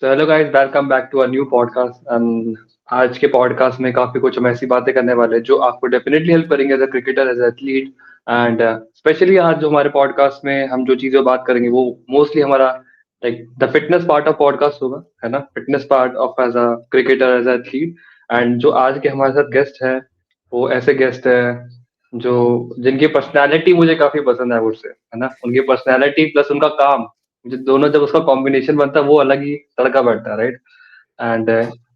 तो hello guys, welcome back to a new podcast. आज के पॉडकास्ट में काफी कुछ हम ऐसी बातें करने वाले हैं जो आपको डेफिनेटली हेल्प करेंगे as a cricketer, as athlete. And specially आज जो हमारे पॉडकास्ट में हम जो चीजें बात करेंगे वो मोस्टली हमारा like the fitness part of podcast होगा, है ना। Fitness part of as a cricketer, as a athlete. And जो आज के हमारे साथ गेस्ट है वो ऐसे गेस्ट है जो जिनकी पर्सनैलिटी मुझे काफी पसंद है, मुझसे, है ना। उनकी पर्सनैलिटी प्लस उनका काम, जो दोनों जब उसका कॉम्बिनेशन बनता है वो अलग ही तड़का बैठता है, राइट। एंड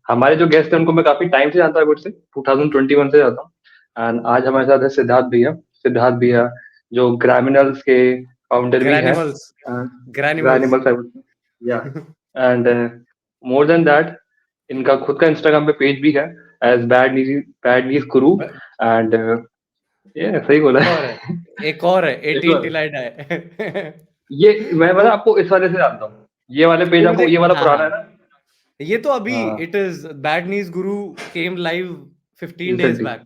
हमारे जो गेस्ट हैं उनको मैं काफी टाइम से जानता हूँ, से 2021 से जानता हूँ। एंड आज हमारे साथ है सिद्धार्थ भैया जो ग्रामिनल्स के फाउंडर भी हैं। ग्रैनिमल्स ग्रैनिमल्स ग्रानिमल्स, या। एंड मोर देन दैट, इनका खुद का इंस्टाग्राम पे पेज भी है, as bad news Guru. And ये सही बोला एक और है है। एक और है एक 18 और, टिल आई डाई। ये मैं मतलब आपको इस वाले से जानता हूँ, ये वाले पेज ये आपको, मुझे ये वाला हाँ पुराना है हाँ ना। ये तो अभी हाँ, it is bad news Guru came live 15 days recently. back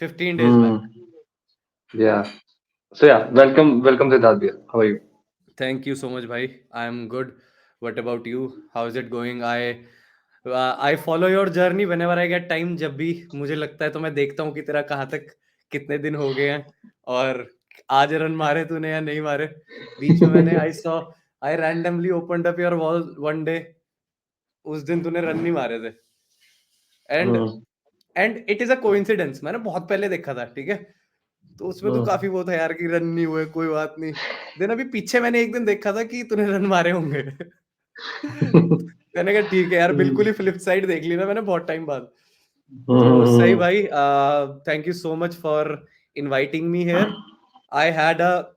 15 days back. Hmm, yeah. So yeah, welcome Siddharth भैया, how are you? Thank you so much, bhai. I'm good. What about you? How is it going? I follow your journey whenever I get time. जब भी मुझे लगता है तो मैं देखता हूँ कि तेरा कहाँ तक कितने दिन हो गए हैं और आज रन मारे तूने या नहीं मारे। बीच में मैंने I randomly opened up your wall one day. उस दिन तूने रन नहीं मारे थे and hmm, and it is a coincidence. मैंने बहुत पहले देखा था, ठीक है। तो उसमें तो काफी वो था यार कि रन नहीं हुए, कोई बात नहीं। देन अभी पीछे मैंने एक दिन देखा था कि तूने रन मारे होंगे। मैंने कहा ठीक है यार, बिल्कुल ही फ्लिप साइड देख ली ना मैंने बहुत टाइम बाद। तो सही हम्म, भाई, thank you so much for inviting me here. I had a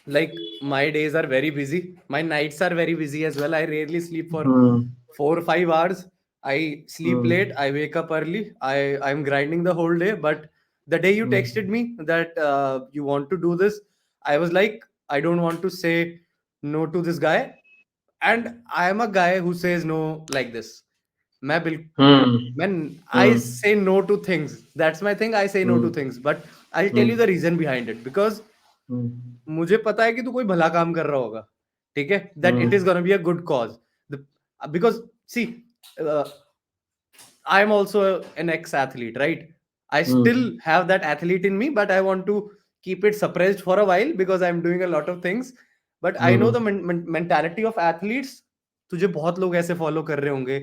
like my days are very busy, my nights are very busy as well. I rarely sleep for 4 or 5 hours. I sleep late, I wake up early, I'm grinding the whole day. But the day you texted me that you want to do this, I was like, I don't want to say no to this guy, and I am a guy who says no like this. मैं बिल्कुल when I say no to things, that's my thing. I say no to things, but I'll tell you the reason behind it. Because मुझे पता है कि तू कोई भला काम कर रहा होगा, ठीक है, that it is gonna be a good cause. Because see, uh, I am also an ex-athlete, right? I still have that athlete in me, but I want to keep it suppressed for a while because I'm doing a lot of things. But I know the mentality of athletes. तुझे बहुत लोग ऐसे follow कर रहे होंगे,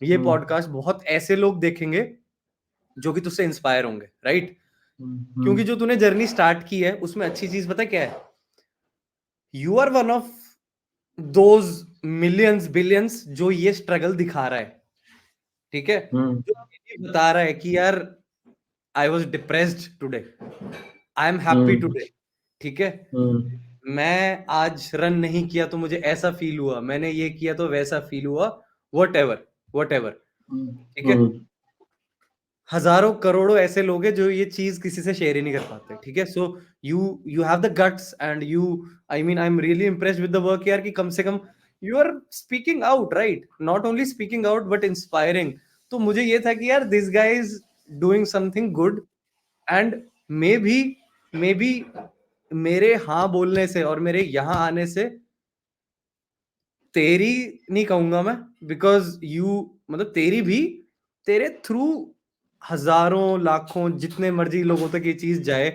ये podcast बहुत ऐसे लोग देखेंगे जो कि तुझसे इंस्पायर होंगे, राइट? क्योंकि जो तूने जर्नी स्टार्ट की है उसमें अच्छी चीज पता क्या है? You are one of those millions billions जो ये स्ट्रगल दिखा रहा है, ठीक है, जो ये बता रहा है कि यार I was depressed today, I am happy today, ठीक है। मैं आज रन नहीं किया तो मुझे ऐसा फील हुआ, मैंने ये किया तो वैसा फील हुआ, वट एवर, ठीक है। हजारों करोड़ों ऐसे लोग हैं जो ये चीज किसी से शेयर ही नहीं कर पाते, ठीक है। So you you have the guts and you, I mean I am really impressed with the work यार, कि कम से कम you are speaking out, right? Not only speaking out but inspiring. तो मुझे ये था कि यार this guy is doing something good, and maybe maybe मेरे हाँ बोलने से और मेरे यहाँ आने से तेरी नहीं कहूंगा मैं, बिकॉज यू मतलब तेरी भी, तेरे थ्रू हजारों लाखों जितने मर्जी लोगों तक ये चीज जाए,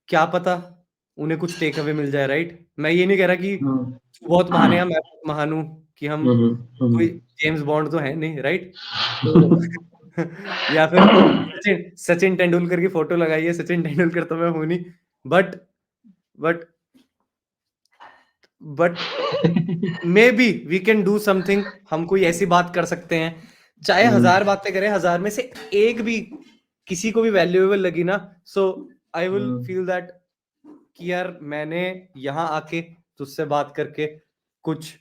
क्या पता उन्हें कुछ टेक अवे मिल जाए, राइट? मैं ये नहीं कह रहा कि तू बहुत महान है या मैं बहुत महान हूं, कि हम कोई जेम्स बॉन्ड तो है नहीं, राइट? तो या फिर सचिन सचिन तेंदुलकर की फोटो लगाइए, सचिन तेंदुलकर तो मैं हूं नहीं। But but but maybe we can do something. हम कोई ऐसी बात कर सकते हैं, चाहे 1000 बातें करें, 1000 में से एक भी किसी को भी वैल्यूएबल लगी ना, सो आई विल फील दैट कि यार मैंने यहाँ आके तुझसे बात करके कुछ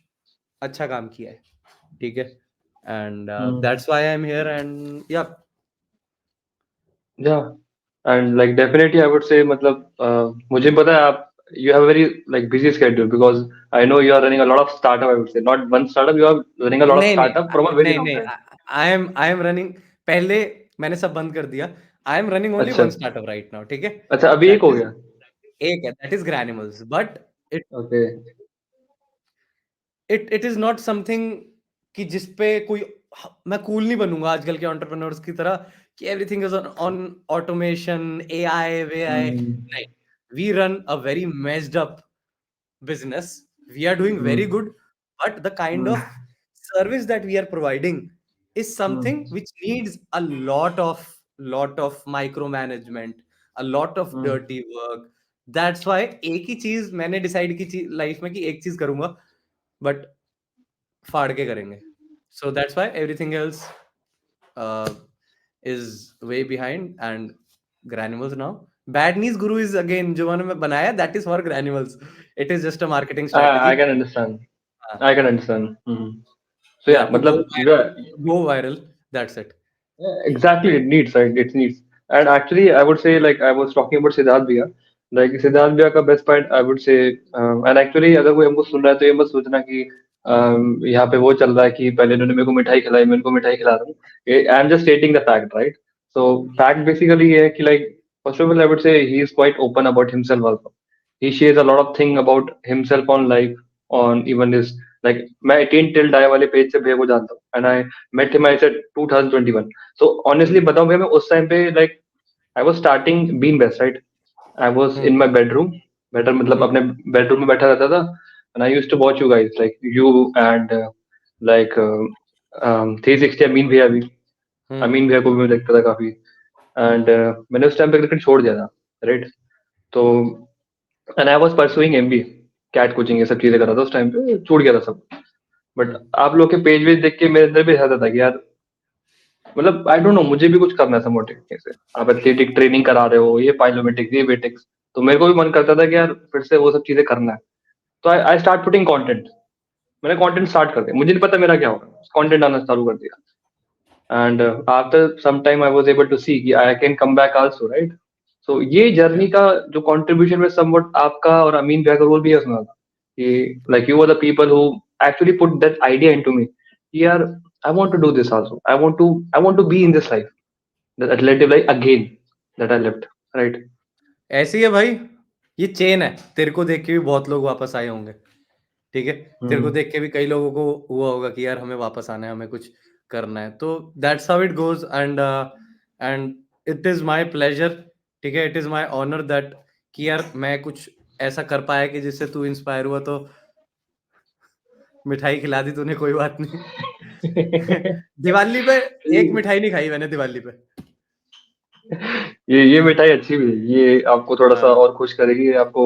अच्छा काम किया है, ठीक है। And that's why I am here and या या। And like definitely I would से, मतलब मुझे पता है आप, you have a very like busy schedule because I know you are running a lot of startup. I would say not one startup, you are running a lot of नहीं नहीं startup from a very नहीं long नहीं, time. I am running. पहले मैंने सब बंद कर दिया। आई एम रनिंग ओनली अच्छा, वन स्टार्टअप राइट नाउ, ठीक है। अच्छा, अभी एक दैट हो इज गया। एक है, दैट इज ग्रैनिमल्स, but it okay. It is not something कि जिसपे कोई, मैं कूल नहीं बनूंगा आजकल के एंटरप्रेन्योर्स की तरह कि everything is on automation, AI, वेआई। नहीं, we run a very messed up business. We are doing very good, but the kind of service that we are providing is something which needs a lot of micromanagement, a lot of dirty work. That's why एक ही चीज मैंने decide की life में कि एक चीज करूंगा, बट फाड़ के करेंगे. So that's why everything else uh, is way behind and Granules now. Bad News Guru is again जो मैंने बनाया, that is for Granules. It is just a marketing I strategy. can understand. हाँ, I can understand. So yeah, yeah, to मतलब go viral. That's it. exactly it needs, right? It needs. And actually, I would say, like I was talking about Siddharth Bhaiya, like Siddharth Bhaiya का best point I would say, and actually अगर कोई हमको सुन रहा है तो ये मत सोचना कि यहाँ पे वो चल रहा है कि पहले इन्होंने मेरे को मिठाई खिलाई, मैं इनको मिठाई खिला रहा हूँ. I am just stating the fact, right? So fact basically ये है कि like first of all I would say he is quite open about himself also. He shares a lot of thing about himself on life, on even his like मैं 18 till die वाले page से भैया को जानता हूँ, and I met him I said 2021. So honestly बताऊं भैया, मैं उस टाइम पे like I was starting Bean Best, right? I was Hmm. in my bedroom, better मतलब अपने bedroom में बैठा रहता था, and I used to watch you guys like you and like 360 अमीन भैया भी, Hmm. अमीन भैया को भी मैं देखता था काफी. एंड मैंने उस टाइम पे क्रिकेट छोड़ दिया था, राइट? तो and I was pursuing MBA, CAT coaching, ये सब चीजें कर रहा था उस टाइम पे, छूट गया था सब. But Hmm. आप लोग के पेज वेज देख के मेरे अंदर भी रहता था कि यार मतलब आई डोंट नो, मुझे भी कुछ करना था मोटिव से. आप एथलेटिक ट्रेनिंग करा रहे हो, ये पाइलोमेटिक्स, ये वेटिक्स, तो मेरे को भी मन करता था कि यार फिर से वो सब चीजें करना है. तो आई आई स्टार्ट पुटिंग कंटेंट. मैंने कंटेंट स्टार्ट कर दिया, मुझे नहीं पता मेरा क्या होगा, कंटेंट आना चालू कर दिया. And after some time I was able to see कि I can come back also, right? So ये Yeah. जर्नी का जो कंट्रीब्यूशन में समवट आपका और अमीन भैया का रोल भी है उसमें था कि like you are the people who actually put that idea into me कि यार I want to do this also, I want to be in this life, that athletic life again that I left, right? ऐसे ही है भाई, ये chain है. तेरे को देख के भी बहुत लोग वापस आए होंगे, ठीक है? तेरे को देख के भी कई लोगों को हुआ होगा कि यार हमें वापस आना है, हमें कुछ करना है. तो that's how it goes. And it is my pleasure, ठीक है? It is my honour that कि यार मैं कुछ ऐसा कर पाया कि जिससे तू इंस्पायर हुआ. तो मिठाई खिला दी तूने, कोई बात नहीं. दिवाली पे एक मिठाई नहीं खाई मैंने दिवाली पे. ये मिठाई अच्छी भी है, ये आपको थोड़ा सा हाँ और खुश करेगी, आपको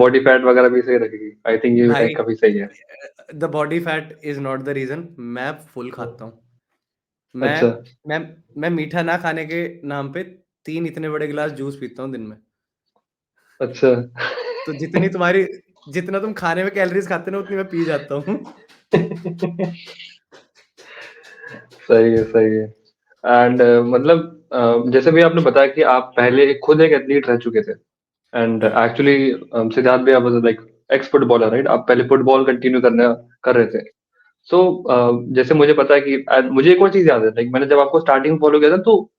बॉडी फैट वगैरह भी सही रखेगी. आई थिंक ये मिठाई भाई, काफी सही है. The body fat is not the reason. मैं फुल खाता हूँ. मैं अच्छा. मैं मैं मीठा ना खाने के नाम पे 3 इतने बड़े गिलास जूस पीता हूँ दिन में. अच्छा. तो जितना तुम खाने में कैलोरीज खाते हो ना, उतनी मैं पी जाता हूँ. सही है, सही है. एंड मतलब जैसे भी आपने बताया कि आप पहले खुद एक एथलीट रह चुके थे, एंड एक्चुअली सिद्धार्थ भी आप लाइक एक्स फुटबॉलर, राइट? आप पहले फुटबॉल कंटिन्यू करने कर रहे थे. सो जैसे मुझे पता है कि मुझे एक और चीज याद है, लाइक मैंने जब आपको स्टार्टिंग फॉलो किया था तो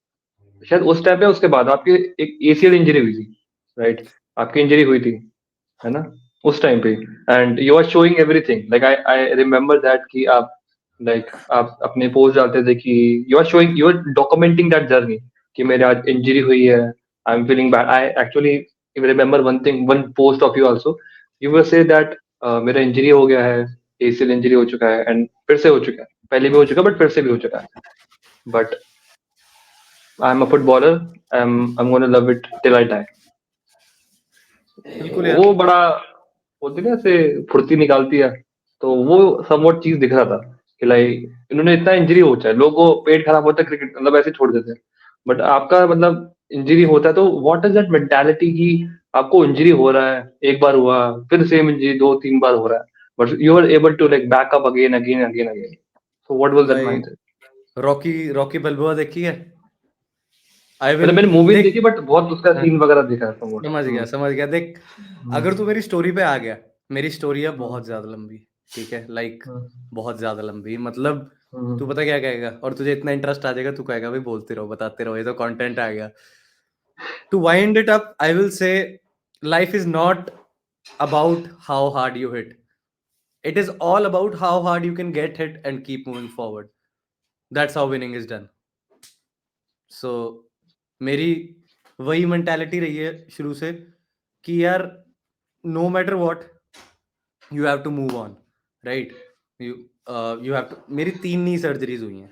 शायद उस टाइम पे उसके बाद आपकी एक एसीएल इंजरी हुई थी, राइट? आपकी इंजरी हुई थी, है ना? उस टाइम पे, and you are showing everything, like I I remember that कि आप लाइक आप अपने पोस्ट डालते थे कि you are documenting that journey कि मेरे आज इंजरी हुई है, I am feeling bad. I actually remember one thing, one post of you also. You will say that मेरा इंजरी हो गया है, एसीएल इंजरी हो चुका है, एंड फिर से हो चुका है, पहले भी हो चुका है बट फिर से भी हो चुका है. But I am a footballer, I am gonna love it till I die. बिल्कुल यार. वो बड़ा होती है ना, ऐसे फुर्ती निकालती है. तो वो समवट चीज दिख रहा था कि लाइक इन्होंने इतना इंजरी हो, चाहे लोगों को पेट खराब होता है क्रिकेट मतलब ऐसे छोड़ देते हैं, बट आपका मतलब इंजरी होता है तो व्हाट इज दैट मेंटालिटी कि आपको इंजरी हो रहा है, एक बार हुआ, फिर सेम इंजरी 2-3 बार हो रहा है, but you are able to like back up again again again again. So what was that भाई, माइंडसेट? रॉकी रॉकी बल्बोआ देखी है? आई मतलब विल मैंने मूवी नहीं देख. देखी बट बहुत उसका हाँ, सीन वगैरह देखा है समवट. समझ गया. देख, अगर तू मेरी स्टोरी पे आ गया, मेरी स्टोरी है बहुत ज्यादा लंबी, ठीक है? लाइक बहुत ज्यादा लंबी. मतलब तू पता क्या कहेगा, और तुझे इतना इंटरेस्ट आ जाएगा, तू कहेगा भाई बोलते रहो, बताते रहो, ये तो कंटेंट आ गया. To wind it up, I will say life is not about how hard you hit. It is all about how hard you can get hit and keep moving forward. That's how winning is done. So मेरी वही mentality रही है शुरू से कि यार no matter what you have to move on, right? You have to. मेरी 3 knee surgeries हुई हैं.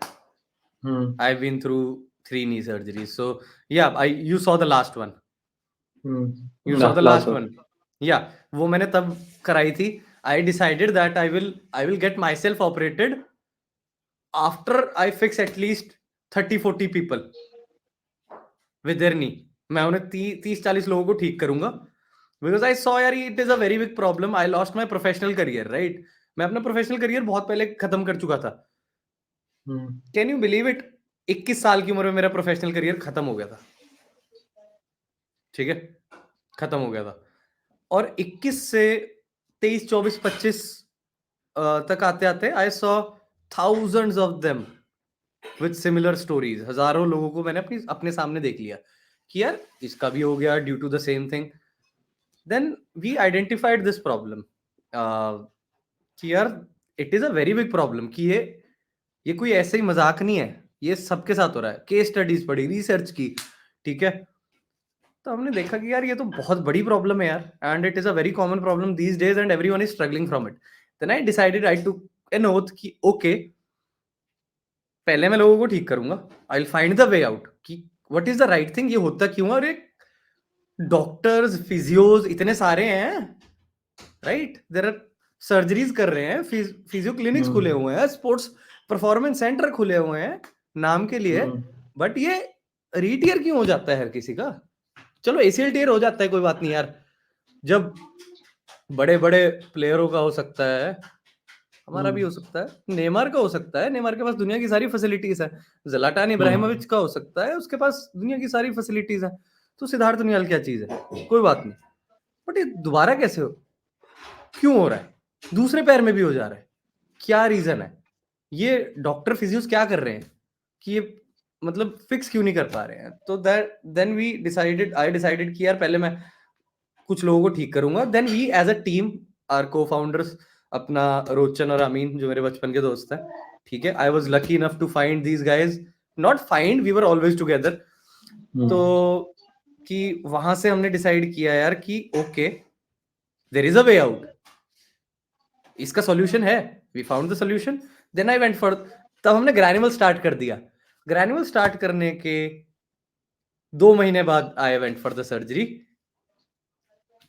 I've been through 3 knee surgeries. So yeah, you saw the last one. You saw the last one. Yeah, वो मैंने तब कराई थी. I decided that I will get myself operated after I fix at least 30-40 people with their knee. मैं उन्हें 30-40 लोगों को ठीक करूंगा. Because I saw यार it is a very big problem. I lost my professional career, right? मैं अपना professional career बहुत पहले खत्म कर चुका था. Can you believe it? 21 साल की उम्र में मेरा प्रोफेशनल करियर खत्म हो गया था. ठीक है, खत्म हो गया था. और 21 से 23, 24, 25 तक आते आते I saw thousands of them with similar stories. हजारों लोगों को मैंने अपने सामने देख लिया कि यार इसका भी हो गया due to the same thing. Then we identified this problem कि यार it is a very big problem कि ये कोई ऐसे ही मजाक नहीं है, ये सबके साथ हो रहा है. केस स्टडीज पढ़ी, रिसर्च की, ठीक है. तो हमने देखा कि यार ये तो बहुत बड़ी प्रॉब्लम है यार, and it is a very common problem these days and everyone is struggling from it. Then I decided, I took an oath कि ओके, पहले मैं लोगों को ठीक करूंगा. I will find the way out कि what is the right thing, ये होता क्यों है. और एक डॉक्टर्स, फिजियोज इतने सारे हैं, राइट? देयर आर सर्जरीज कर रहे हैं, फिजियो क्लिनिक्स खुले हुए हैं, स्पोर्ट्स परफॉर्मेंस सेंटर खुले हुए हैं नाम के लिए, बट ये रीटियर क्यों हो जाता है हर किसी का? चलो एसीएल टीयर हो जाता है, कोई बात नहीं यार. जब बड़े बड़े प्लेयरों का हो सकता है, हमारा भी हो सकता है. नेमार का हो सकता है, नेमार के पास दुनिया की सारी फैसिलिटीज है. ज़लाटान इब्राहिमोविच का हो सकता है, उसके पास दुनिया की सारी फैसिलिटीज है. तो सिद्धार्थ नियाल क्या चीज है? कोई बात नहीं. बट ये दोबारा कैसे हो, क्यों हो रहा है? दूसरे पैर में भी हो जा रहा है, क्या रीजन है? ये डॉक्टर फिजियोस क्या कर रहे हैं कि ये मतलब फिक्स क्यों नहीं कर पा रहे हैं? तो देन आई डिसाइडेड कि यार पहले मैं कुछ लोगों को ठीक करूंगा. Then we as a team, our co-founders, अपना रोचन और अमीन जो मेरे बचपन के दोस्त हैं, ठीक है, I was lucky enough to find these guys. Not find, we were always together. तो कि वहां से हमने डिसाइड किया यार कि okay, there is a way out, इसका सॉल्यूशन है. We found the solution. Then I went for, तब हमने ग्रैन्युअल स्टार्ट कर दिया. ग्रैन्युअल स्टार्ट करने के 2 महीने बाद आई वेंट फॉर द सर्जरी,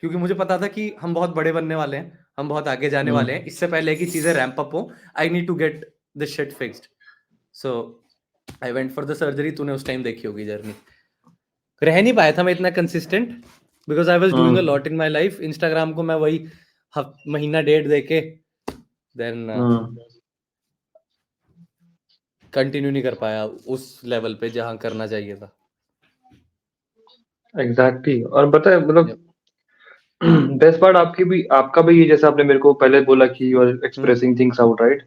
क्योंकि मुझे पता था कि हम बहुत बड़े बनने वाले हैं, हम बहुत आगे जाने वाले हैं. इससे पहले कि चीजें रैंप अप हो, I need to get the shit fixed. So I went for the surgery. तूने उस टाइम देखी होगी जर्नी. रह नहीं पाया था मैं इतना consistent, because I was doing a lot in my life. Instagram को मैं वही महीना डेढ़ देके देन कंटिन्यू नहीं कर पाया उस लेवल पे जहां करना चाहिए था. एग्जैक्टली. और पता है मतलब बेस्ट पार्ट आपका भी ये, जैसे आपने मेरे को पहले बोला कि you are expressing things out, right?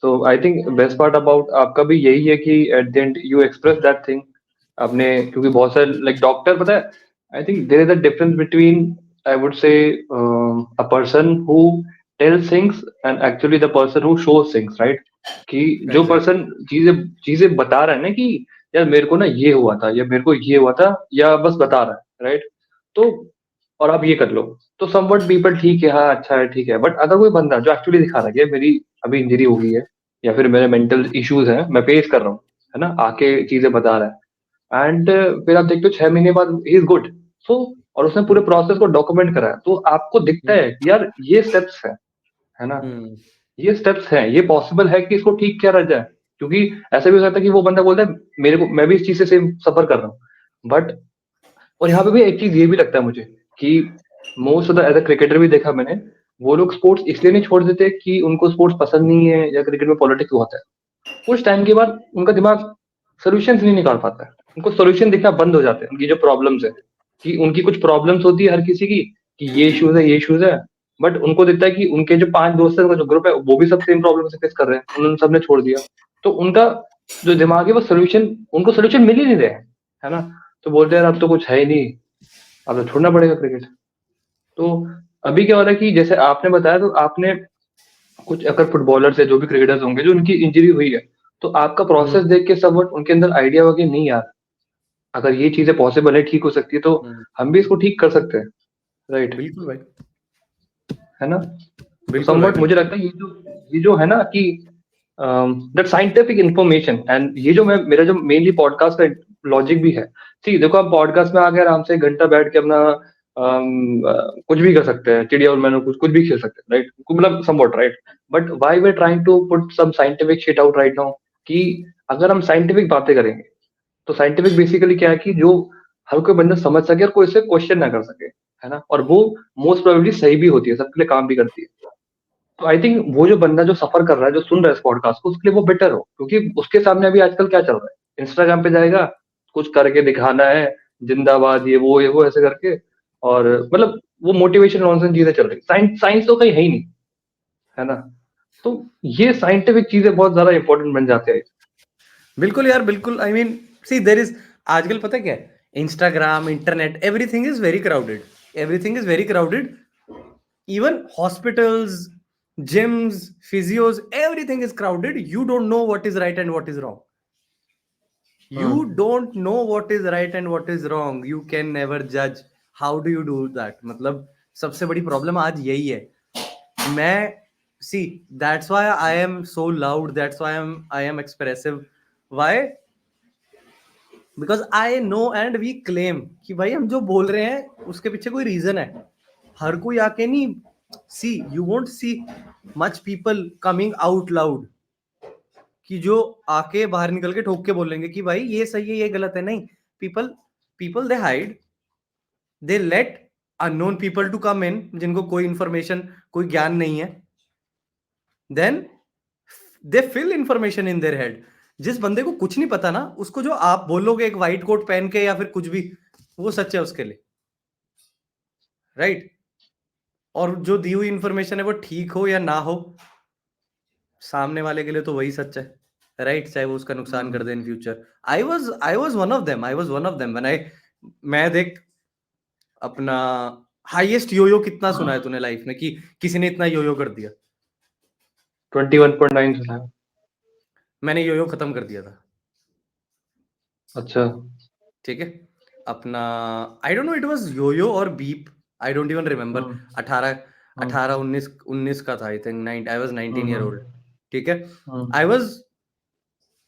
So I think best part about आपका भी यही है कि at the end you express that thing. आपने, क्योंकि बहुत सारे लाइक डॉक्टर, पता है, I think there is a difference between, I would say, a person who tells things and actually the person who shows things, right? कि जो person चीजें बता रहा है ना कि यार मेरे को ना ये हुआ था, या मेरे को ये हुआ था, या बस बता रहा है, राइट? तो और आप ये कर लो, तो समवट पीपल ठीक है, हाँ अच्छा है, ठीक है. बट अगर कोई बंदा जो एक्चुअली दिखा रहा है कि मेरी अभी इंजरी हो गई है, या फिर मेरे मेंटल इश्यूज हैं, मैं फेस कर रहा हूँ, है ना, आके चीजें बता रहा है, एंड फिर आप देखते हो 6 महीने बाद ही इज गुड. सो और उसने पूरे प्रोसेस को डॉक्यूमेंट करा है, तो आपको दिखता है कि यार ये स्टेप्स है ना, ये स्टेप्स हैं, ये पॉसिबल है कि इसको ठीक किया जाए. क्योंकि ऐसा भी हो सकता है कि वो बंदा बोलता है मेरे को, मैं भी इस चीज से सेम सफर कर रहा हूँ, बट और यहाँ पे भी एक चीज ये भी लगता है मुझे कि most of the, as a cricketer भी देखा मैंने, वो लोग स्पोर्ट्स इसलिए नहीं छोड़ देते कि उनको स्पोर्ट्स पसंद नहीं है या क्रिकेट में पॉलिटिक्स होता है. कुछ टाइम के बाद उनका दिमाग सोल्यूशन नहीं निकाल पाता है, उनको सोल्यूशन दिखना बंद हो जाते हैं उनकी जो प्रॉब्लम्स है. कि उनकी कुछ प्रॉब्लम्स होती है हर किसी की, कि ये इश्यूज है, ये इश्यूज है, बट उनको दिखता है कि उनके जो 5 दोस्त है, उनका जो ग्रुप है, वो भी सब सेम प्रॉब्लम से फेस कर रहे हैं, उन्होंने सबने छोड़ दिया. तो उनका जो दिमाग है वो सोल्यूशन, उनको सोल्यूशन मिल ही नहीं रहे हैं, है ना. तो बोलते हैं अब तो कुछ है ही नहीं, अब तो छोड़ना पड़ेगा क्रिकेट. तो अभी क्या हो रहा है कि जैसे आपने बताया, तो आपने कुछ अगर फुटबॉलर्स है, जो भी क्रिकेटर्स होंगे, जो उनकी इंजरी हुई है, तो आपका प्रोसेस देख के सब उनके अंदर आइडिया वगैरह नहीं आ रहा। अगर ये चीजें पॉसिबल है, ठीक हो सकती है, तो हम भी इसको ठीक कर सकते हैं, राइट? बिल्कुल भाई, है ना? तो बिल्कुल भाई, समवट मुझे बिल्कुल। लगता है ये जो है ना कि दैट साइंटिफिक इंफॉर्मेशन, एंड ये जो मैं मेरा जो मेनली पॉडकास्ट का लॉजिक भी है। ठीक, देखो आप पॉडकास्ट में आके आराम से 1 घंटा बैठ के अपना कुछ भी कर सकते हैं, चिड़िया और मैंने कुछ कुछ भी खेल सकते हैं, राइट? मतलब somewhat, right? But why we trying to put some scientific shit out right now, कि अगर हम साइंटिफिक बातें करेंगे, तो साइंटिफिक बेसिकली क्या है कि जो हर कोई बंदा समझ सके और कोई इसे क्वेश्चन ना कर सके, है ना? और वो मोस्ट प्रोबेबली सही भी होती है, सबके लिए काम भी करती है। तो आई थिंक वो जो बंदा जो सफर कर रहा है, जो सुन रहा है इस पॉडकास्ट को, उसके लिए वो बेटर हो, क्योंकि उसके सामने अभी आजकल क्या चल रहा है, इंस्टाग्राम पे जाएगा, कुछ करके दिखाना है, जिंदाबाद, ये वो ऐसे करके, और मतलब वो मोटिवेशन नॉनसेंस चीजें चल रही, साइंस साइंस तो कहीं है ही नहीं, है ना? तो ये साइंटिफिक चीजें बहुत ज्यादा इंपॉर्टेंट बन जाते हैं। बिल्कुल यार, बिल्कुल। I mean C there is, आजकल पता है क्या है, Instagram, internet, everything is very crowded, everything is very crowded. Even hospitals, gyms, physios, everything is crowded. You don't know what is right and what is wrong. You don't know what is right and what is wrong. You can never judge. How do you do that? मतलब सबसे बड़ी problem आज यही है। मैं see, that's why I am so loud, that's why I am expressive. Why? Because I know and we claim कि भाई हम जो बोल रहे हैं उसके पीछे कोई रीजन है। हर कोई आके नहीं, see, you won't see much people coming out loud कि जो आके बाहर निकल के ठोक के बोलेंगे कि भाई ये सही है, ये गलत है। नहीं, people people they hide, they let unknown people to come in, जिनको कोई इंफॉर्मेशन, कोई ज्ञान नहीं है, then they fill information in their head. जिस बंदे को कुछ नहीं पता ना, उसको जो आप बोलोगे एक व्हाइट कोट पहन के या फिर कुछ भी, वो सच है उसके लिए, राइट? और जो दी हुई इंफॉर्मेशन है वो ठीक हो या ना हो, सामने वाले के लिए तो वही सच है, राइट? चाहे वो उसका नुकसान कर दे in future. I was one of them, when I, मैं देख अपना हाईएस्ट योयो कितना सुना है तूने लाइफ में कि किसी ने इतना योयो कर दिया? 21.9 सुना है। मैंने योयो खत्म कर दिया था, अच्छा। ठीक है? अपना I don't know, it was योयो और बीप, आई डोंट इवन रिमेम्बर। 18 18 19 19 का था I think. I was 19 year old, ठीक है?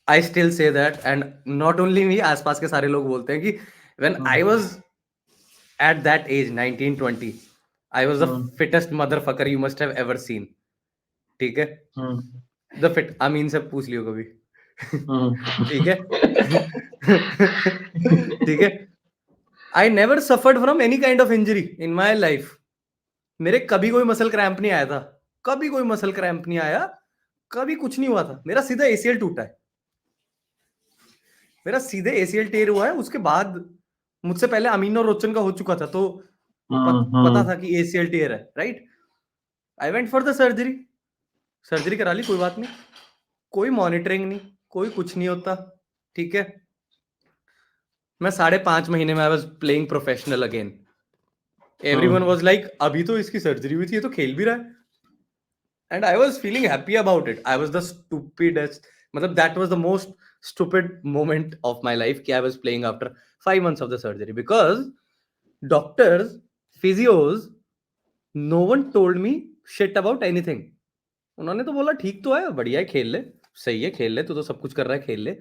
I still say that, and not only me, आसपास के सारे लोग बोलते हैं कि when I was at that age 19 20, I was the fittest motherfucker you must have ever seen, ठीक है? द फिट अमीन से पूछ लियो कभी। ठीक है? ठीक है? I never suffered from any kind of injury in my life. मेरे कभी कोई मसल क्रैम्प नहीं आया था, कभी कोई मसल क्रैम्प नहीं आया, कभी कुछ नहीं हुआ था। मेरा सीधा एसीएल टूटा है, मेरा सीधे एसीएल टेयर हुआ है। उसके बाद मुझसे पहले अमीन और रोचन का हो चुका था, तो पता था कि एसीएल टेयर है, right? I went for the surgery, surgery करा ली, कोई बात नहीं, कोई मॉनिटरिंग नहीं, कोई कुछ नहीं होता, ठीक है? मैं 5.5 महीने में I was playing professional again. Everyone was like अभी तो इसकी सर्जरी हुई थी, ये तो खेल भी रहा है। And I was feeling happy about it. I was the stupidest, मतलब that was the most stupid moment of my life कि I was playing after 5 months of the surgery, because doctors, physios, no one told me shit about anything. उन्होंने तो बोला ठीक तो है, बढ़िया है, खेल ले, सही है, खेल ले, तू तो सब कुछ कर रहा है, खेल ले।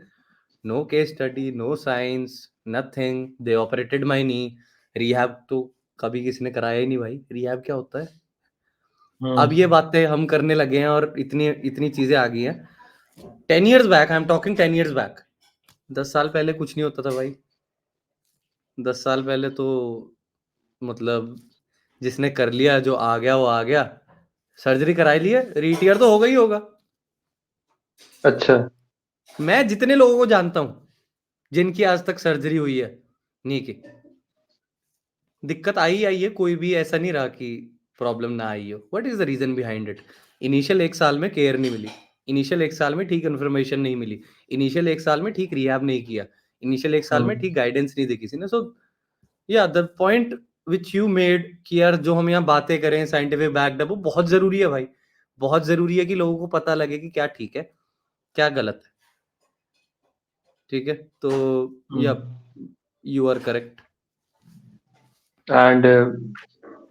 No case study, no science, nothing. They operated my knee. Rehab तो कभी किसी ने कराया ही नहीं भाई, रिहैब क्या होता है? अब ये बातें हम करने लगे हैं और इतनी इतनी चीजें आ गई हैं। 10 years back, I am talking 10 years back, 10 साल पहले कुछ नहीं होता था भाई। 10 साल पहले तो मतलब जिसने कर लिया, जो आ गया वो आ गया, सर्जरी कराई ली है, रिटायर तो होगा ही होगा। अच्छा। मैं जितने लोगों को जानता हूं जिनकी आज तक सर्जरी हुई है, नहीं की, दिक्कत आई है, कोई भी ऐसा नहीं रहा कि प्रॉब्लम ना आई हो। What is the reason behind it? Initial 1 साल में केयर नहीं मिली, इनिशियल 1 साल में ठीक इन्फॉर्मेशन नहीं मिली, इनिशियल 1 साल में ठीक रिहैब नहीं किया, इनिशियल 1 साल में ठीक गाइडेंस नहीं दी किसी ने। सो या the point which you made कि यार जो हम यहाँ बातें करें साइंटिफिक बैक्ड अप, वो बहुत जरूरी है भाई, बहुत जरूरी है कि लोगों को पता लगे कि क्या ठीक है क्या गलत है, ठीक है? तो या यू आर करेक्ट। एंड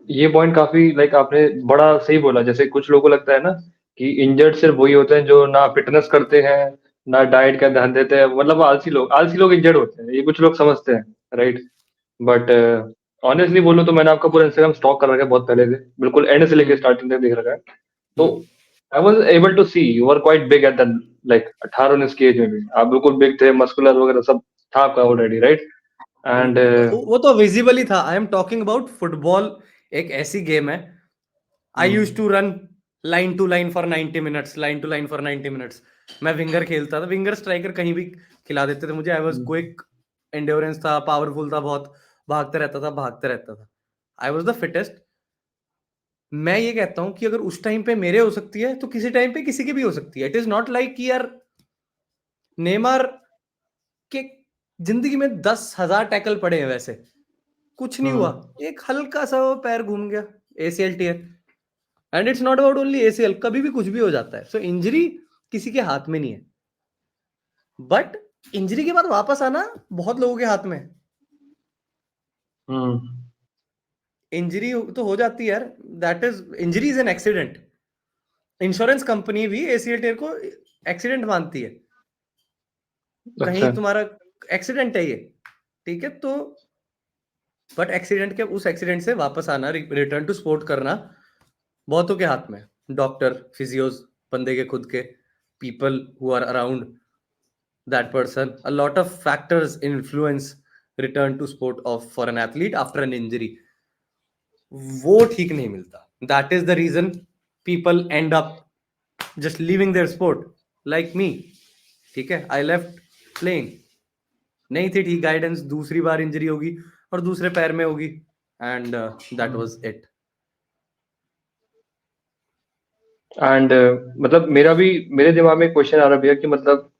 ये पॉइंट काफी लाइक आपने बड़ा सही बोला। जैसे कुछ लोगों को लगता है ना कि इंजर्ड सिर्फ वही होते हैं जो ना फिटनेस करते हैं ना डाइट का ध्यान देते हैं, मतलब आलसी लोग इंजर्ड होते हैं, ये कुछ लोग समझते हैं, राइट? बट ऑनेस्टली बोलो तो मैंने आपका पूरा इंस्टाग्राम स्टॉक कर रखा है बहुत पहले से, बिल्कुल एंड से लेके स्टार्टिंग तक देख रखा है। तो I was able to see you are quite big at the like 18-19 की एज में भी आप बिल्कुल बिग थे, मस्कुलर वगैरह सब था आपका ऑलरेडी, राइट? एंड वो तो विजिबल ही था। I am talking about football, एक ऐसी गेम है। I use to run line to line for 90 minutes, line to line for 90 minutes. मैं विंगर खेलता था, विंगर स्ट्राइकर कहीं भी खिला देते थे मुझे। आई वॉज क्विक, एंड्योरेंस था, पावरफुल था बहुत, भागते रहता था। I was the fittest. मैं ये कहता हूं कि अगर उस टाइम पे मेरे हो सकती है तो किसी टाइम पे किसी की भी हो सकती है। इट इज नॉट लाइक कि यार नेमार के जिंदगी में 10,000 टैकल पड़े हैं, वैसे कुछ नहीं हुआ, एक हल्का सा वो पैर घूम गया, ACL tear. And it's not about only ACL, कभी भी कुछ भी हो जाता है। सो इंजरी किसी के हाथ में नहीं है, बट इंजरी के बाद वापस आना बहुत लोगों के हाथ में है। इंजरी तो हो जाती है यार, that is injury is an accident. Insurance company भी एसीएल टियर को एक्सीडेंट मानती है, कहीं तुम्हारा एक्सीडेंट है ये, ठीक है? तो बट एक्सीडेंट के उस एक्सीडेंट से वापस आना, रिटर्न टू स्पोर्ट करना बहुतों के हाथ में। डॉक्टर, फिजियोज, बंदे के खुद के, people who are around that person, a lot of factors influence return to sport of for an athlete after an injury. वो ठीक नहीं मिलता। That is the reason people end up just leaving their sport, like me, ठीक है? I left playing, नहीं थी ठीक guidance, दूसरी बार इंजरी होगी और दूसरे पैर में होगी, and that was it. And मतलब मेरे दिमाग में क्वेश्चन आ रहा भैया कि मतलब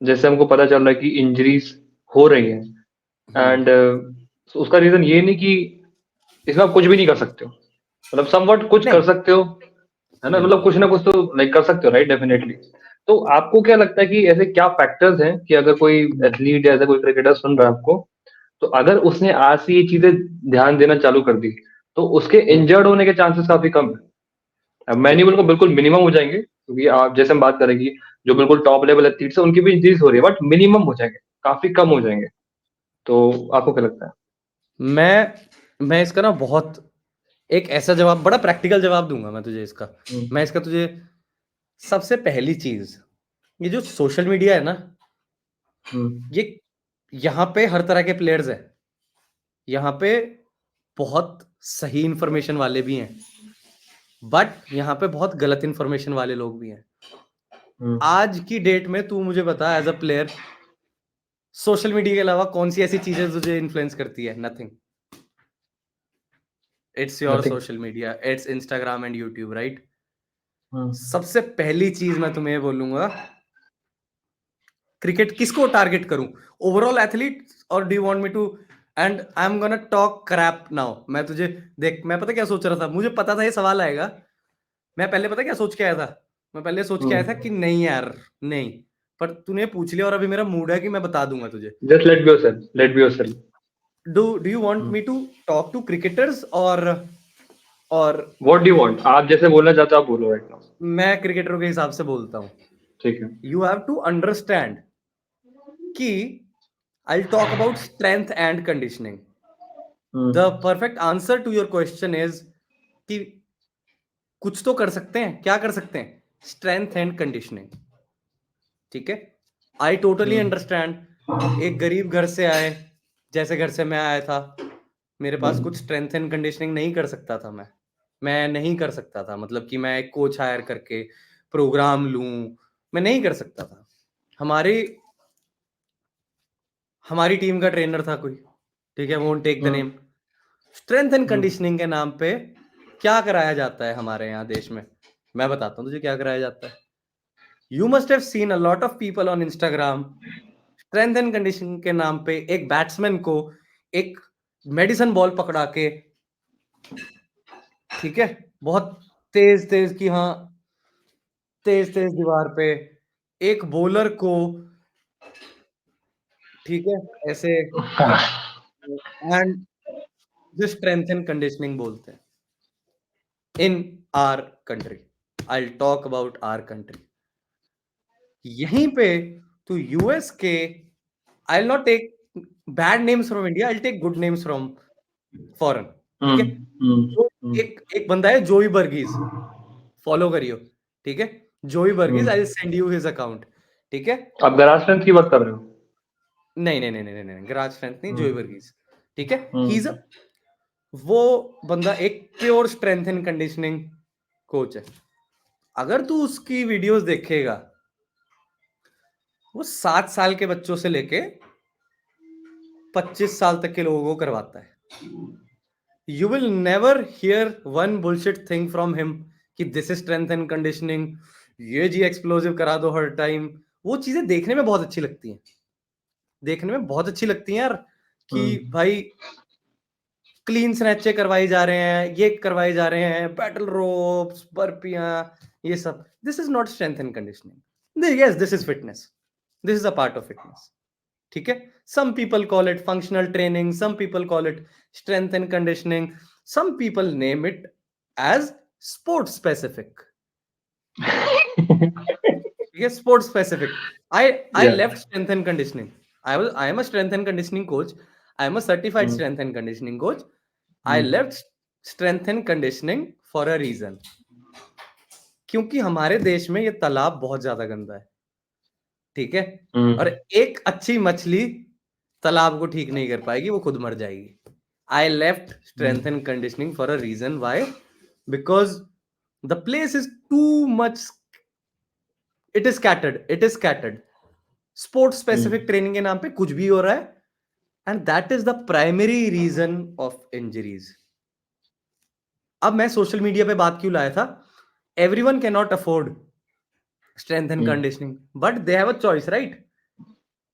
जैसे हमको पता चल रहा है कि इंजरीज हो रही हैं, एंड उसका रीजन ये नहीं कि इसमें आप कुछ भी नहीं कर सकते हो, मतलब समवट कुछ कर सकते हो, है ना? मतलब कुछ ना कुछ तो लाइक कर सकते हो, राइट? डेफिनेटली। तो आपको क्या लगता है कि ऐसे क्या फैक्टर्स हैं कि अगर कोई एथलीट या ऐसा कोई क्रिकेटर सुन रहा है आपको, तो अगर उसने आज से ये चीजें ध्यान देना चालू कर दी तो उसके इंजर्ड होने के चांसेस काफी कम है। मैं नहीं बोलूंगा बिल्कुल मिनिमम हो जाएंगे, क्योंकि आप जैसे हम बात करेंगे जो बिल्कुल टॉप लेवल एथलीट्स है उनकी भी इंजरीज हो रही है, बट मिनिमम हो जाएंगे, काफी कम हो जाएंगे। तो आपको क्या लगता है? मैं इसका ना बहुत एक ऐसा जवाब, बड़ा प्रैक्टिकल जवाब दूंगा मैं तुझे इसका। मैं इसका तुझे सबसे पहली चीज, ये जो सोशल मीडिया है ना, ये यहाँ पे हर तरह के प्लेयर्स है। यहाँ पे बहुत सही इंफॉर्मेशन वाले भी हैं, बट यहाँ पे बहुत गलत इंफॉर्मेशन वाले लोग भी हैं। आज की डेट में तू मुझे बता, as a player, social media के अलावा कौन सी ऐसी चीजें तुझे इन्फ्लुएंस करती है? Nothing. It's your social media, it's Instagram and YouTube, right? सबसे पहली चीज मैं तुम्हें बोलूंगा, क्रिकेट किसको टारगेट करूं? ओवरऑल एथलीट, और do you want me to? And I am gonna talk crap now. मैं तुझे देख, मैं पता क्या सोच रहा था, मुझे पता था ये सवाल आएगा। मैं पहले पता क्या सोच के आया था? मैं पहले सोच के आया था कि नहीं यार, नहीं, पर तूने पूछ लिया और अभी मेरा मूड है कि मैं बता दूंगा तुझे। Just let be yourself, let be yourself. Do you want me to talk to cricketers और व्हाट डू यू वांट? आप जैसे बोलना चाहते हो आप बोलो राइट नाउ। मैं क्रिकेटरों के हिसाब से बोलता हूँ। ठीक है। यू हैव टू अंडरस्टैंड कि I talk about strength and conditioning. The perfect answer to your question is कि कुछ तो कर सकते हैं। क्या कर सकते हैं? स्ट्रेंथ एंड कंडीशनिंग, ठीक है? I totally understand. एक गरीब घर से आए, जैसे घर से मैं आया था, मेरे पास कुछ स्ट्रेंथ एंड कंडीशनिंग नहीं कर सकता था। मैं नहीं कर सकता था, मतलब कि मैं एक कोच हायर करके प्रोग्राम लूं, मैं नहीं कर सकता था। हमारी टीम का ट्रेनर था कोई, ठीक है, won't take the name. Strength and conditioning के नाम पे क्या कराया जाता है हमारे यहाँ देश में? मैं बताता हूँ तुझे क्या कराया जाता है। You must have seen a lot of people on Instagram, strength and conditioning के नाम पे एक बैट्समैन को एक मेडिसिन बॉल पकड़ा के, ठीक है, बहुत तेज तेज की, हाँ, तेज तेज दीवार पे एक बॉलर को, ठीक है, ऐसे, एंड जो स्ट्रेंथ एंड कंडीशनिंग बोलते हैं in our country, I talk about our country. यहीं पे तो यूएस के, I not take bad names from India, I take good names from foreign, ठीक है। तो एक एक बंदा है जोई बर्गीज, फॉलो करियो, ठीक है, Joey Varghese, I send you his account, ठीक है। आप गराज स्ट्रेंथ की बात कर रहे हो? नहीं नहीं नहीं नहीं नहीं, गराज स्ट्रेंथ नहीं, जोई बर्गीज, ठीक है। ही इज वो बंदा एक pure strength and conditioning coach है। अगर तू उसकी वीडियोस देखेगा, वो 7 साल के बच्चों से लेके 25 साल तक के लोगों को करवाता है। You will never hear one bullshit thing from him कि this is strength and conditioning, ये जी एक्सप्लोसिव करा दो हर टाइम। वो चीजें देखने में बहुत अच्छी लगती हैं, देखने में बहुत अच्छी लगती हैं यार, कि भाई क्लीन स्नैचे करवाई जा रहे हैं, ये करवाए जा रहे हैं, बैटल रोप्स, बर्पियां, ये सब। This is not strength and conditioning. Yes, this is fitness, this is a part of fitness, ठीक है। Some people call it functional training, some people call it strength and conditioning, some people name it as sports specific, ठीक है, sports specific. I left strength and conditioning. I am a strength and conditioning coach. I am a certified strength and conditioning coach. I left strength and conditioning for a reason. क्योंकि हमारे देश में ये तालाब बहुत ज्यादा गंदा है, ठीक है, और एक अच्छी मछली तालाब को ठीक नहीं कर पाएगी, वो खुद मर जाएगी। I left strength and conditioning for a reason. Why? Because the place is too much, it is scattered. Sports specific training के नाम पे कुछ भी हो रहा है, and that is the primary reason of injuries. अब मैं सोशल मीडिया पे बात क्यों लाया था? Everyone can not afford strength and conditioning, but they have a choice, right?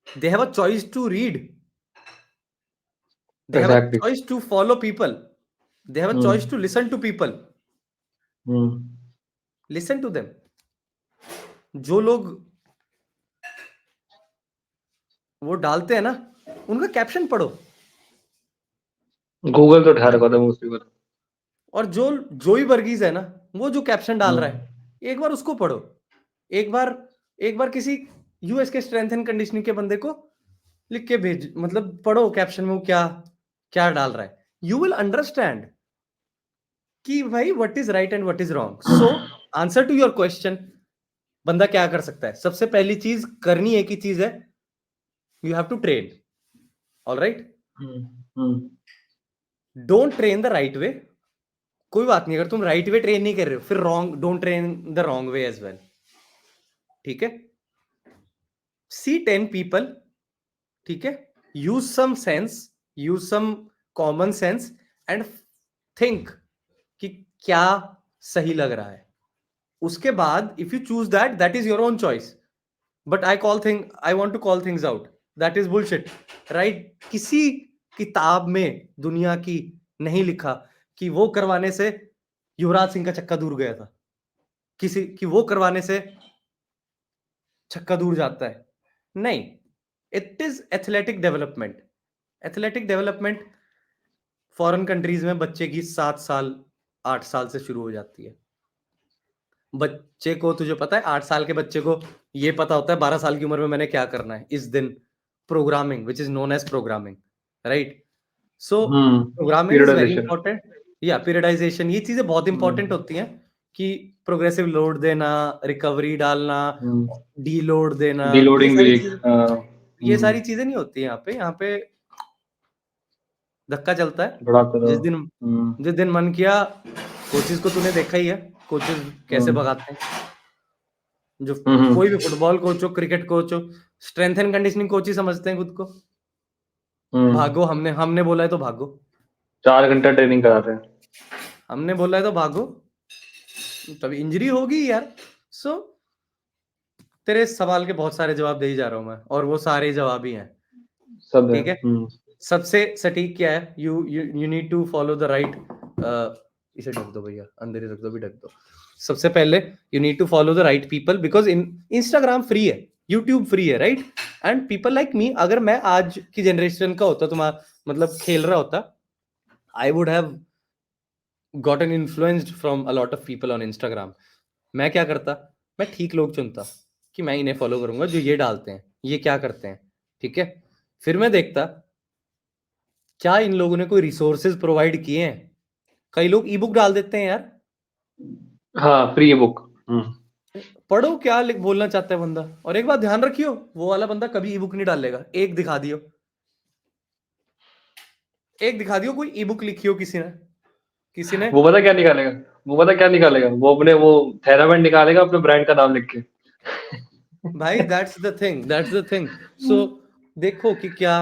They have a choice to read, they have a choice to follow people, they have a choice to listen to people, listen to them. जो लोग वो डालते हैं ना, उनका caption पढ़ो, Google तो ठहर रखा था मोस्टली। और जो जोई वर्गीज है ना, वो जो कैप्शन डाल रहा है, एक बार उसको पढ़ो, एक बार किसी यूएस के स्ट्रेंथ एंड कंडीशनिंग के बंदे को लिख के भेज, मतलब पढ़ो कैप्शन में वो क्या क्या डाल रहा है, यू विल अंडरस्टैंड कि भाई what is right and what is wrong. So answer to your question, बंदा क्या कर सकता है? सबसे पहली चीज करनी एक ही चीज है, you have to train, alright? Don't train the right way, कोई बात नहीं, अगर तुम राइट वे ट्रेन नहीं कर रहे हो, फिर wrong, don't train the wrong way as well, ठीक है। सी 10 पीपल, ठीक है, use some sense, use some common sense, and think कि क्या सही लग रहा है। उसके बाद if you choose that, that is your own choice, but I want to call things out, that is bullshit, right? किसी किताब में दुनिया की नहीं लिखा कि वो करवाने से युवराज सिंह का छक्का दूर गया था, किसी कि वो करवाने से छक्का दूर जाता है, नहीं। It is athletic development. Athletic development foreign countries में बच्चे की 7 साल 8 साल से शुरू हो जाती है। बच्चे को, तुझे पता है, 8 साल के बच्चे को ये पता होता है 12 साल की उम्र में मैंने क्या करना है इस दिन। Programming, which is known as programming, right? So programming is very important, या पीरियडाइजेशन, ये चीजें बहुत इंपॉर्टेंट होती हैं कि प्रोग्रेसिव लोड देना, रिकवरी डालना, डी लोड देना, ये सारी चीजें नहीं होती यहाँ पे। यहाँ पे धक्का चलता है। जिस दिन मन किया, कोचेस को तूने देखा ही है, कोचेस कैसे भगाते हैं। जो कोई भी फुटबॉल कोच हो, क्रिकेट कोच हो, स्ट्रेंथ एंड कंडीशनिंग कोच ही समझते हैं खुद को। भागो, हमने बोला है तो भागो, 4 घंटा ट्रेनिंग कराते हैं, हमने बोला है तो भागो, तभी इंजरी होगी यार। सो तेरे सवाल के बहुत सारे जवाब दे ही जा रहा हूं मैं, और वो सारे जवाब ही हैं, ठीक है। सबसे सटीक क्या है? You need to follow the right इसे ढक दो भैया, अंदर ही रख दो, भी ढक दो। सबसे पहले you need to follow the right people, because Instagram free है, यूट्यूब फ्री है, right? And people like me, अगर मैं आज की जनरेशन का होता, तुम्हारा मतलब खेल रहा होता, I would have gotten influenced from a lot of people on Instagram. मैं क्या करता, मैं ठीक लोग चुनता कि मैं इन्हें फॉलो करूंगा जो ये डालते हैं, ये क्या करते हैं, ठीक है? फिर मैं देखता क्या इन लोगों ने कोई रिसोर्सेज प्रोवाइड किए हैं। कई लोग ई बुक डाल देते हैं यार, हाँ, फ्री बुक। पढ़ो क्या बोलना चाहता है बंदा। और एक बात ध्यान रखियो, वो वाला बंदा कभी ई बुक नहीं डालेगा। एक दिखा दियो, एक दिखा दियो कोई ई बुक लिखियो किसी ने। वो पता क्या निकालेगा, वो अपने वो थेरापेंट निकालेगा अपने ब्रांड का नाम लिख के। भाई दैट्स द थिंग। सो देखो कि क्या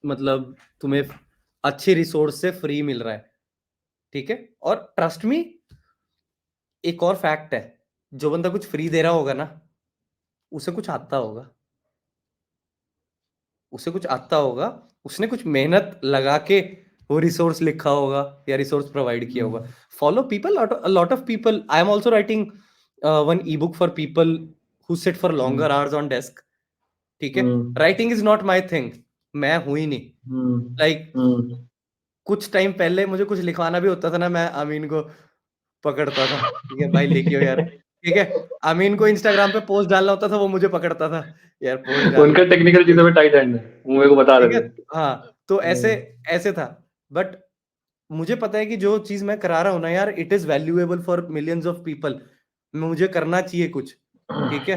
मतलब तुम्हें अच्छी रिसोर्स से फ्री मिल रहा है, ठीक है? और ट्रस्ट मी, एक और फैक्ट है, जो बंदा कुछ फ्री दे रहा होगा ना, उसे कुछ आता होगा, उसने कुछ मेहनत लगा के वो रिसोर्स लिखा होगा या रिसोर्स प्रोवाइड किया होगा। Follow people, a lot of people. I am also writing one ebook for people who sit for longer hours on desk, ठीक है? Writing is not my thing, मैं हूं ही नहीं। लाइक कुछ टाइम पहले मुझे कुछ लिखवाना भी होता था ना, मैं अमीन को पकड़ता था, ठीक है भाई लिखियो यार, ठीक है? अमीन को इंस्टाग्राम पे पोस्ट डालना होता था, वो मुझे पकड़ता था, यार पोस्ट डाल, उनका टेक्निकल चीजों में टाइट हैंड है, वो मेरे को बता ठीक है? रहे थे। हाँ, तो ऐसे ऐसे था। बट मुझे पता है कि जो चीज मैं करा रहा हूं ना यार, it is valuable for millions of people. मुझे करना चाहिए कुछ, ठीक है?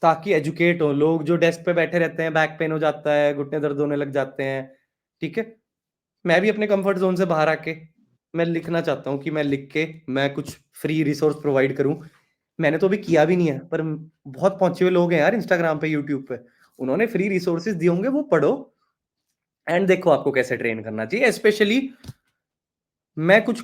ताकि एजुकेट हो लोग। जो डेस्क पे बैठे रहते हैं, बैक पेन हो जाता है, घुटने दर्द होने लग जाते हैं, ठीक है? मैं भी अपने कंफर्ट जोन से बाहर आके मैं लिखना चाहता हूँ कि मैं लिख के मैं कुछ फ्री रिसोर्स प्रोवाइड करूँ। मैंने तो अभी किया भी नहीं है, पर बहुत पहुंचे हुए लोग हैं यार इंस्टाग्राम पे, यूट्यूब पे, उन्होंने फ्री रिसोर्सेज दिए होंगे, वो पढ़ो एंड देखो आपको कैसे ट्रेन करना चाहिए। स्पेशली मैं कुछ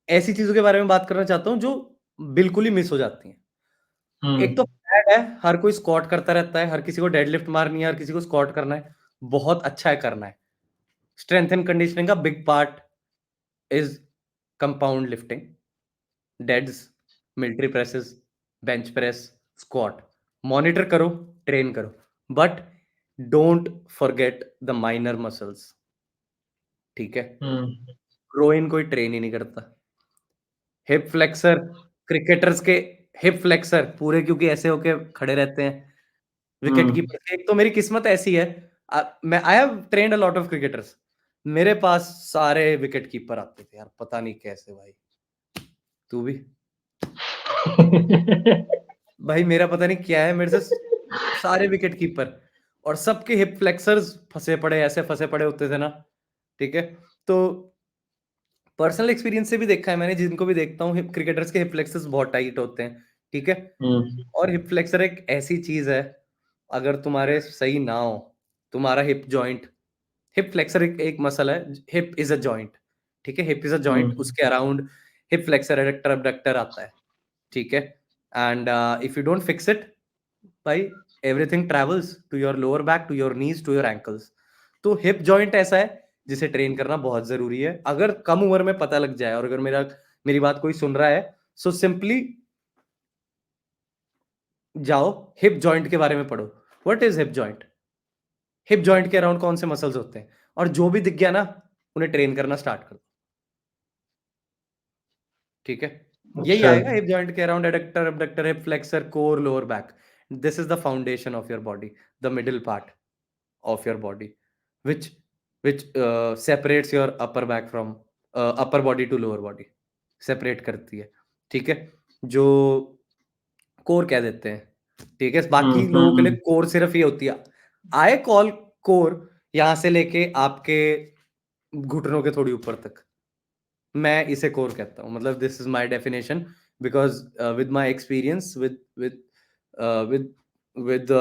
ऐसी चीजों के बारे में बात करना चाहता हूँ जो बिल्कुल ही मिस हो जाती हैं। एक तो फ्लैट है, हर कोई स्क्वाट करता रहता है, हर किसी को डेडलिफ्ट मारनी है, हर किसी को स्क्वाट करना है, बहुत अच्छा है करना है। स्ट्रेंथ एंड कंडीशनिंग का big part is compound lifting, deads, military presses, bench press, squat. Monitor करो, ट्रेन करो, but don't forget the minor muscles, ठीक है? ग्रोइन कोई ट्रेन ही नहीं करता। हिप फ्लेक्सर, क्रिकेटर्स के हिप फ्लेक्सर पूरे क्योंकि ऐसे होके खड़े रहते हैं। विकेट कीपर के, एक तो मेरी किस्मत ऐसी है, मैं I have trained a lot of cricketers, मेरे पास सारे विकेट कीपर आते थे यार, पता नहीं कैसे भाई। तू भी भाई, मेरा पता नहीं क्या है, मेरे से सारे विकेट कीपर और सबके हिप फ्लेक्सर्स फंसे पड़े, ऐसे फंसे पड़े होते थे ना, ठीक है? तो पर्सनल एक्सपीरियंस से भी देखा है मैंने, जिनको भी देखता हूँ, क्रिकेटर्स के हिप फ्लेक्सर्स बहुत टाइट होते हैं, ठीक है? और हिप फ्लेक्सर एक ऐसी चीज है, अगर तुम्हारे सही ना हो, तुम्हारा हिप जॉइंट, हिप फ्लेक्सर एक मसल है, हिप इज अ जॉइंट, ठीक है? हिप इज अ जॉइंट, उसके around hip flexor, adductor, abductor आता है, ठीक है? And if you don't fix it भाई, everything travels to your lower back, to your knees, to your ankles. तो hip joint ऐसा है जिसे ट्रेन करना बहुत जरूरी है। अगर कम उम्र में पता लग जाए, और अगर मेरी बात कोई सुन रहा है, सो सिंपली जाओ हिप जॉइंट के बारे में पढ़ो। What is hip joint? Hip joint के अराउंड कौन से मसल्स होते हैं, और जो भी दिख गया ना, उन्हें ट्रेन करना स्टार्ट कर दो, ठीक है? यही अच्छा। आएगा हिप जॉइंट के around, adductor, abductor, hip flexor, core, lower back. This is the foundation of your body, the middle part of your body, which separates your upper back from upper body to lower body, separate करती है, ठीक है? जो core कह देते हैं, ठीक है? बाकी लोगों के लिए कोर सिर्फ ये होती है, आई कॉल कोर यहां से लेके आपके घुटनों के थोड़ी ऊपर तक, मैं इसे कोर कहता हूँ। मतलब this is my definition, because with my experience, with with with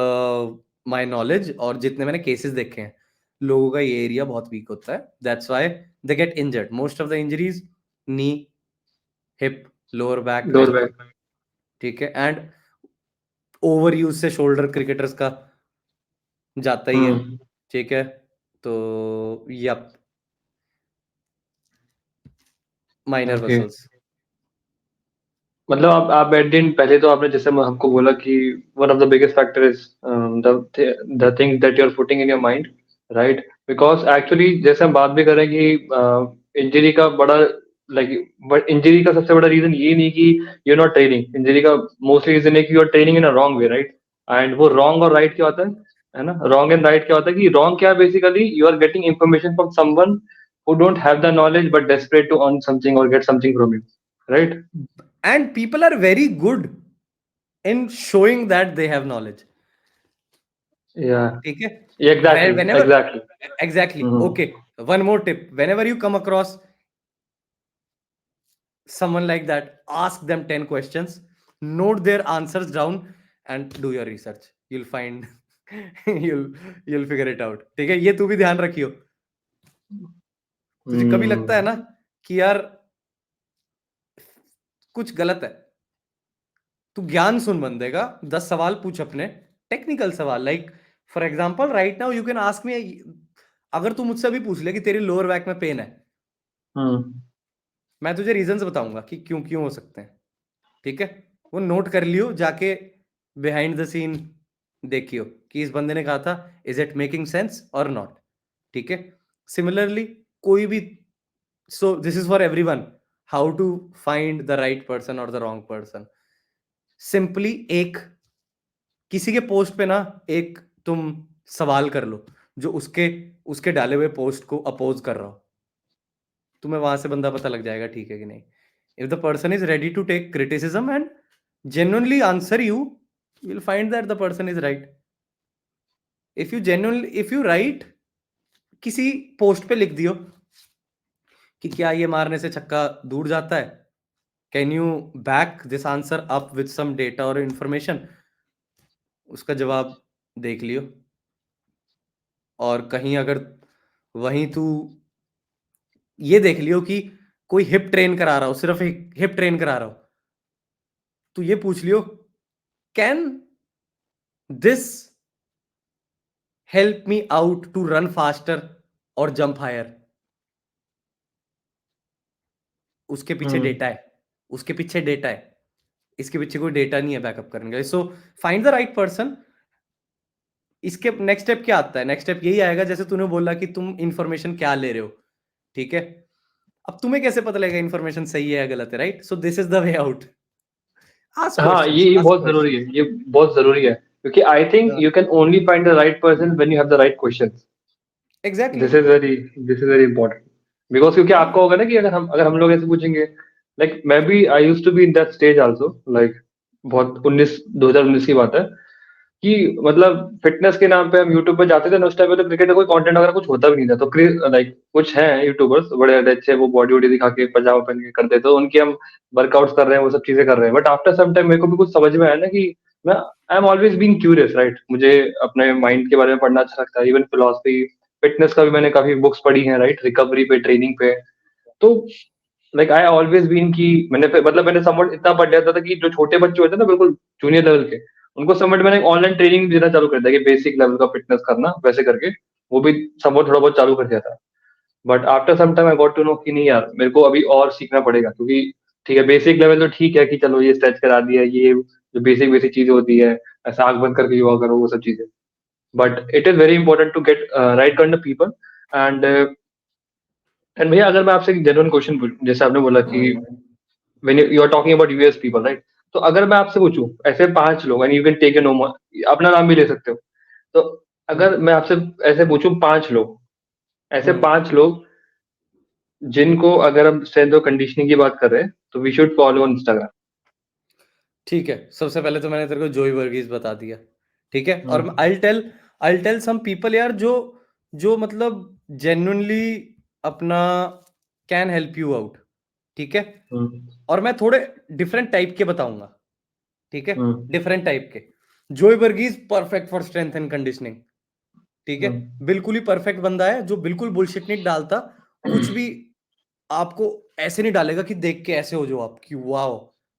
my knowledge, और जितने मैंने केसेस देखे हैं, लोगों का ये एरिया बहुत वीक होता है, that's why they get injured. Most of the injuries knee, hip, lower back, door ankle, bag. ठीक है? एंड ओवर यूज से शोल्डर क्रिकेटर्स का जाता ही है, ठीक है? तो यप, माइनर ओके। मसल्स। मतलब आप एट द एंड पहले तो आपने जैसे हमको बोला कि one of the biggest factor is the things that you are putting in your mind, right? Because actually जैसे हम बात भी करें कि इंजरी का बड़ा लाइक इंजरी का सबसे बड़ा रीजन ये नहीं कि you are not training. Injury का मोस्टली रीजन है कि you are training in a wrong way, right? And वो रॉन्ग और राइट क्या होता है ना? रॉन्ग एंड राइट क्या होता है कि रॉन्ग क्या है, basically you are getting information from someone who don't have the knowledge but desperate to earn something or get something from you, right? And people are very good in showing that they have knowledge. Yeah, ठीक है? exactly, Whenever, exactly. exactly. Hmm. Okay, one more tip. Whenever you come across someone like that, ask them 10 questions, note their answers down, and do your research. You'll find you'll you'll figure it out. ठीक है? ये तू भी ध्यान रखियो। तुझे कभी लगता है ना कि यार कुछ गलत है, तू ज्ञान सुन बंदे का, 10 सवाल पूछ अपने, टेक्निकल सवाल। Like for example right now you can ask me, अगर तू मुझसे भी पूछ ले कि तेरी लोअर बैक में पेन है, मैं तुझे रीजंस बताऊंगा कि क्यों क्यों हो सकते हैं। ठीक है? वो नोट कर लियो, जाके बिहाइंड द सीन देखियो कि इस बंदे ने कहा था, इज इट मेकिंग सेंस और नॉट। ठीक है? सिमिलरली कोई भी, so this is for everyone, how to find the right person और द रॉन्ग पर्सन। सिंपली एक किसी के पोस्ट पे ना एक तुम सवाल कर लो जो उसके उसके डाले हुए पोस्ट को अपोज कर रहा हो, तुम्हें वहां से बंदा पता लग जाएगा ठीक है कि नहीं। If the person is ready to take criticism and genuinely answer you, you'll find that the person is right. If you write, किसी पोस्ट पे लिख दियो कि क्या ये मारने से छक्का दूर जाता है, can you back this answer up with some data और इंफॉर्मेशन, उसका जवाब देख लियो। और कहीं अगर वहीं तू ये देख लियो कि कोई हिप ट्रेन करा रहा हो, सिर्फ एक हिप ट्रेन करा रहा हो, तो ये पूछ लियो, can this help me out to run faster और जंप हायर। उसके पीछे डेटा है, उसके पीछे डेटा है, इसके पीछे कोई डेटा नहीं है बैकअप करने का। So find the right person. इसके नेक्स्ट स्टेप क्या आता है? नेक्स्ट स्टेप यही आएगा जैसे तूने बोला कि तुम इंफॉर्मेशन क्या ले रहे हो। ठीक है? अब तुम्हें कैसे पता लगेगा इंफॉर्मेशन सही है या गलत है, right? So this is the way out. Ask हाँ, क्वेश्चंस, ये आस्क बहुत जरूरी है, क्वेश्चंस। ये बहुत जरूरी है, क्योंकि I think you can only find the right person when you have the right questions. Exactly. This is very important. Because क्योंकि आपको होगा ना कि अगर हम लोग ऐसे पूछेंगे, लाइक मैं भी I used to be in that stage also, like बहुत 2019 की बात है कि मतलब फिटनेस के नाम पे हम यूट्यूब पे जाते थे ना, उस टाइम पे तो क्रिकेट का कोई कंटेंट वगैरह कुछ होता भी नहीं था। तो लाइक कुछ हैं यूट्यूबर्स बड़े बड़े अच्छे, वो बॉडी वॉडी दिखा के पजामा पहन के करते, तो उनकी हम वर्कआउट्स कर रहे हैं, वो सब चीजें कर रहे हैं। बट आफ्टर सम टाइम मेरे को भी कुछ समझ में आया ना कि मैं I am always being curious, right? मुझे अपने माइंड के बारे में पढ़ना अच्छा लगता है, इवन फिलोसफी, फिटनेस का भी मैंने काफी बुक्स पढ़ी हैं, राइट? रिकवरी पे, ट्रेनिंग पे। तो लाइक आई ऑलवेज बीन कि मैंने समझ इतना पढ़ लिया था कि जो छोटे बच्चे होते हैं ना, बिल्कुल जूनियर लेवल के, उनको समझ मैंने ऑनलाइन ट्रेनिंग देना चालू कर दिया कि बेसिक लेवल का फिटनेस करना, वैसे करके वो भी समझ थोड़ा बहुत चालू कर दिया था। But after some time I got to know कि नहीं यार, मेरे को अभी और सीखना पड़ेगा, क्योंकि ठीक है बेसिक लेवल तो ठीक है कि चलो ये स्ट्रेच करा दिया, ये जो बेसिक बेसिक चीजें होती है, ऐसा आंख बंद करके योगा करो, वो सब चीजें। But it is very important to get right kind of people. And and भैया, अगर मैं आपसे एक जेन्युइन क्वेश्चन पूछूं, जैसे आपने बोला कि when you are talking about US people, right? तो अगर मैं आपसे पूछूं ऐसे 5 लोग, and you can take a no, अपना नाम भी ले सकते हो, तो अगर मैं आपसे ऐसे पूछूं 5 लोग, ऐसे 5 लोग जिनको अगर हम स्ट्रेंथ और कंडीशनिंग की बात कर रहे हैं तो we should follow on Instagram. ठीक है, सबसे पहले तो मैंने तेरे को जोई वर्गीस बता दिया। ठीक है? और आई टेल सम पीपल यार, जो जो मतलब जेन्युइनली अपना कैन हेल्प यू आउट। ठीक है? और मैं थोड़े डिफरेंट टाइप के बताऊंगा। ठीक है? डिफरेंट टाइप के। Joy Varghese perfect for strength and conditioning. ठीक है? बिल्कुल ही परफेक्ट बंदा है, जो बिल्कुल बुलशिट नहीं डालता, कुछ भी आपको ऐसे नहीं डालेगा कि देख के ऐसे हो जाओ आप कि वाओ,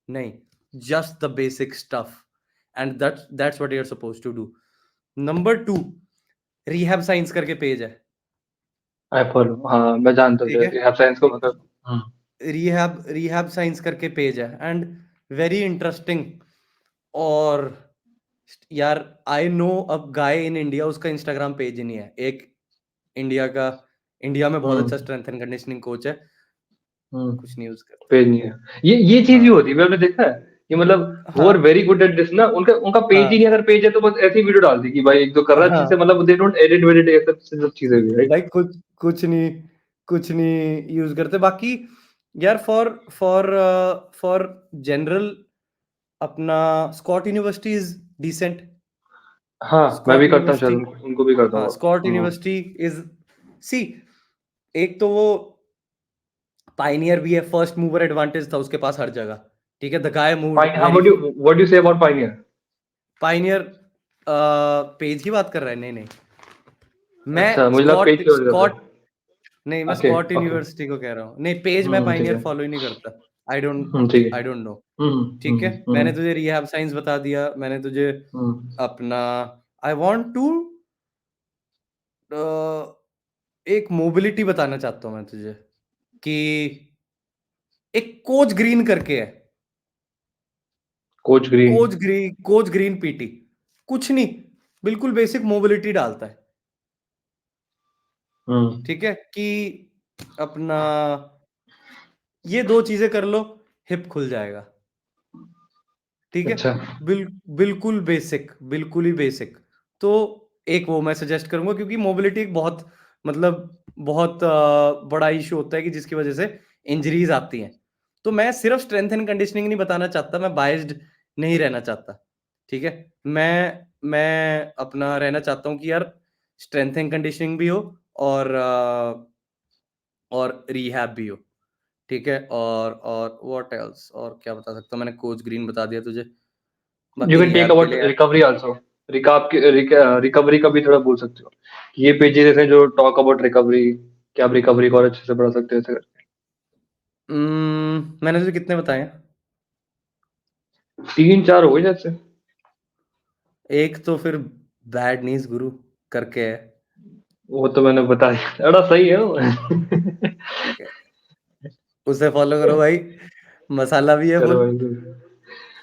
नहीं, just the basic stuff, and that's what you're supposed to do. Number 2, rehab science करके पेज है। आई फॉलो, हाँ मैं जानता हूँ ठीक है? रिहैब साइंस को, मतलब रिहैब साइंस करके पेज है एंड वेरी इंटरेस्टिंग। और यार आई नो अब गाय इन इंडिया, उसका इंस्टाग्राम पेज ही नहीं है। एक इंडिया में बहुत अच्छा स्ट्रेंथ एंड कंडीशनिंग कोच है, कुछ नहीं यूज करता। पेज नहीं है। ये चीज भी हाँ होती है, आपने देखा है कि मतलब वो हाँ are very good at this ना, उनका उनका पेज ही नहीं, हाँ अगर पेज है तो बस ऐसी वीडियो डाल दी कि भाई एक दो कर रहा है अच्छे से, हाँ मतलब दे डोंट एडिट वेडिट ये सब चीजें भी, राइट? भाई कुछ नहीं यूज करते बाकी। यार फॉर फॉर जनरल अपना स्कॉट यूनिवर्सिटी इज डिसेंट। हाँ, मैं भी स्कॉट करता हूँ शायद, यूनिवर्सिटी, उनको भी करता हाँ हूँ। स्कॉट यूनिवर्सिटी इज सी, एक तो वो पाइनियर भी है, फर्स्ट मूवर एडवांटेज था उसके पास हर जगह। ठीक है, द गाय मूव्ड हाँ, very, what do you say about pioneer? Pioneer page की बात कर रहा है? नहीं नहीं, अच्छा, मैं मुझे लगा पेज की बात कर रहे स्कॉट हो। नहीं, मैं ओके, स्कॉट ओके। यूनिवर्सिटी को कह रहा हूँ। नहीं, पेज मैं ठीक पाइनियर है। फॉलो ही नहीं करता। आई ठीक है। Don't know. ठीक है, मैंने हम्म। तुझे रिहैब साइंस बता दिया, मैंने तुझे हम्म। अपना आई वांट टू एक मोबिलिटी बताना चाहता हूँ मैं तुझे कि एक कोच ग्रीन करके है। Coach green. Coach green PT, कुछ नहीं, बिल्कुल बेसिक मोबिलिटी डालता है। हम्म। ठीक है कि अपना ये दो चीजें कर लो, हिप खुल जाएगा। ठीक है, अच्छा। बिल्कुल बेसिक, बिल्कुल ही बेसिक। तो एक वो मैं सजेस्ट करूंगा, क्योंकि मोबिलिटी एक बहुत मतलब बहुत बड़ा इशू होता है कि जिसकी वजह से इंजरीज आती हैं। तो मैं सिर्फ स्ट्रेंथ एंड कंडीशनिंग नहीं बताना चाहता, मैं बायस्ड नहीं रहना चाहता। ठीक है, मैं अपना रहना चाहता हूँ कि यार स्ट्रेंथ एंड कंडीशनिंग भी हो और और रिहैब भी हो। ठीक है, और व्हाट एल्स, और क्या बता सकता हूँ? मैंने कोच ग्रीन बता दिया तुझे, यू बाकी कैन टेक रिहैब के अबाउट लिए रिकवरी आल्सो। रिकवरी का भी थोड़ा बोल सकते हो कि ये पेजेस हैं जो टॉक अबाउट रिकवरी, कि आप रिकवरी को और अच्छे से बढ़ा सकते हो ऐसे करके। मैंने तुझे कितने बताए हैं? 3 4 हो गए जैसे। एक तो फिर बैड न्यूज गुरु करके है। वो तो मैंने बता दिया, बड़ा सही है वो। ठीक है, उसे फॉलो करो भाई, मसाला भी है चलो फुल। भाई।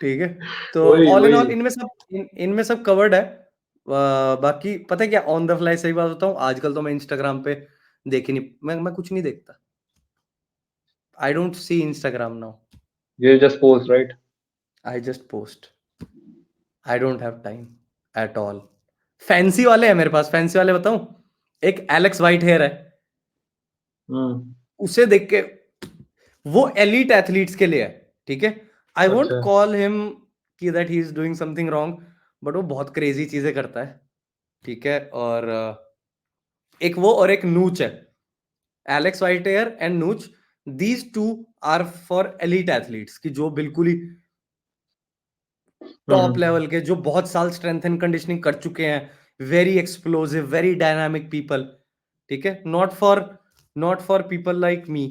ठीक है, तो वही ऑल इन वही। ऑल इनमें सब कवर्ड है। बाकी पता है क्या, ऑन द फ्लाई सही बात बताऊं, आजकल तो मैं इंस्टाग्राम पे देख ही नहीं, मैं कुछ नहीं देखता। I don't see Instagram now, ये just post right? I just post. I don't have time at all. Fancy वाले हैं मेरे पास, फैंसी वाले बताऊं? एक एलेक्स वाइट हेयर है, हम्म। उसे देख के, वो एलीट एथलीट्स के लिए है। ठीक है, आई वोंट अच्छा। कॉल हिम कि that he is doing something wrong, but वो बहुत क्रेजी चीजें करता है। ठीक है, और एक वो और एक नूच है, एलेक्स वाइट हेयर एंड नूच, these two are for elite athletes की जो बिल्कुल ही टॉप हम्म। लेवल के, जो बहुत साल स्ट्रेंथ एंड कंडीशनिंग कर चुके हैं, very explosive, very dynamic people. ठीक है, not for people like me.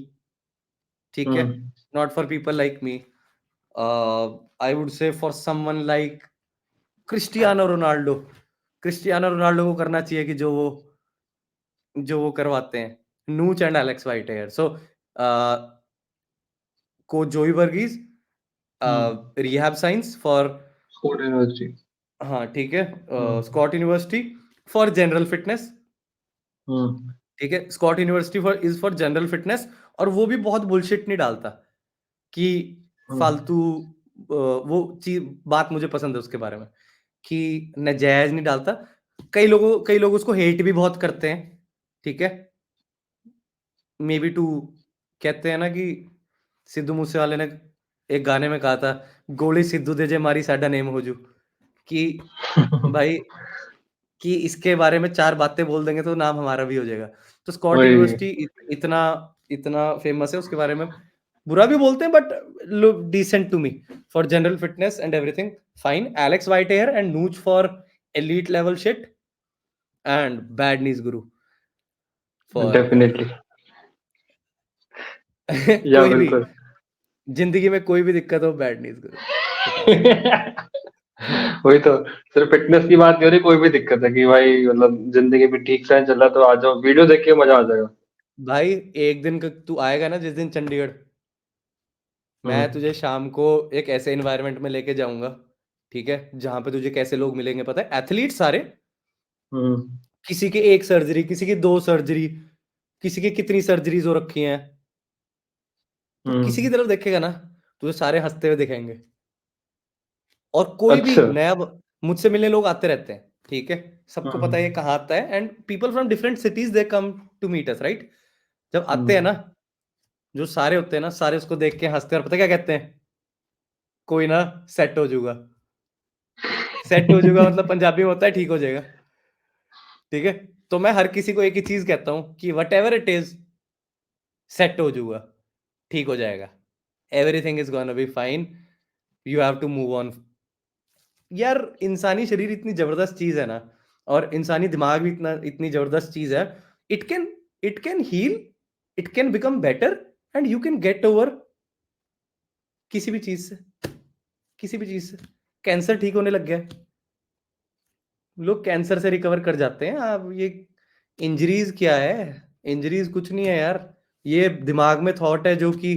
ठीक है, hmm. Not for people like me, I would say for someone like Cristiano Ronaldo. Cristiano Ronaldo को करना चाहिए कि जो वो करवाते हैं नूच and Alex White Hair. So coach Joey Varghese, hmm. Rehab science for, sport university. हाँ ठीक है, hmm. Scott university for general fitness. Hmm. ठीक है, Scott university for general fitness. और वो भी बहुत बुलशिट नहीं डालता कि हम्म। फालतू, वो चीज बात मुझे पसंद है उसके बारे में कि नाजायज नहीं डालता। कई लोग उसको हेट भी बहुत करते हैं। ठीक है, मे बी टू, कहते हैं ना कि सिद्धू मूसेवाले ने एक गाने में कहा था, गोली सिद्धू दे जे मारी साडा नेम हो जू, कि भाई कि इसके बारे में चार बातें बोल देंगे तो नाम हमारा भी हो जाएगा। तो स्कॉट वही। यूनिवर्सिटी इतना इतना फेमस है, उसके बारे में बुरा भी बोलते हैं, but look decent to me for general fitness and everything. Fine, Alex White Hair and नूच for elite level shit, and bad news Guru for definitely. या कोई भी बिल्कुल। जिंदगी में कोई भी दिक्कत हो, बैड न्यूज गुरु बता दो। वही तो। सिर्फ फिटनेस की बात नहीं हो रही, कोई भी दिक्कत है कि भाई मतलब जिंदगी में ठीक से चल रहा तो आ जाओ, वीडियो देख के मजा आ जाएगा। भाई एक दिन का तू आएगा ना जिस दिन चंडीगढ़, मैं तुझे शाम को एक ऐसे एनवायरनमेंट में लेके जाऊंगा, ठीक है, जहां पे तुझे कैसे लोग मिलेंगे पता है, एथलीट सारे, किसी के एक सर्जरी, किसी की 2 सर्जरी, किसी की कितनी सर्जरीज हो रखी हैं। तो किसी की तरफ देखेगा ना, तुझे सारे हंसते हुए दिखेंगे। और कोई भी अच्छा। नया मुझसे मिलने लोग आते रहते हैं, ठीक है, सबको पता है ये कहाँ आता है, and people from different cities they come to meet us, right. जब आते हैं ना, जो सारे होते हैं ना, सारे उसको देख के हंसते हैं, और पता क्या कहते हैं, कोई ना सेट हो जाऊगा। सेट हो जाऊगा मतलब पंजाबी में होता है ठीक हो जाएगा, ठीक है। तो मैं हर किसी को एक ही चीज कहता हूं कि whatever it is, set हो जाऊगा, ठीक हो जाएगा, everything is gonna be fine, you have to move on. यार इंसानी शरीर इतनी जबरदस्त चीज है ना, और इंसानी दिमाग भी इतनी जबरदस्त चीज है। It can heal, it can become better, and you can get over किसी भी चीज से, किसी भी चीज से। कैंसर ठीक होने लग गया है, लोग कैंसर से रिकवर कर जाते हैं। अब ये इंजरीज क्या है, इंजरीज कुछ नहीं है यार, ये दिमाग में थॉट है जो कि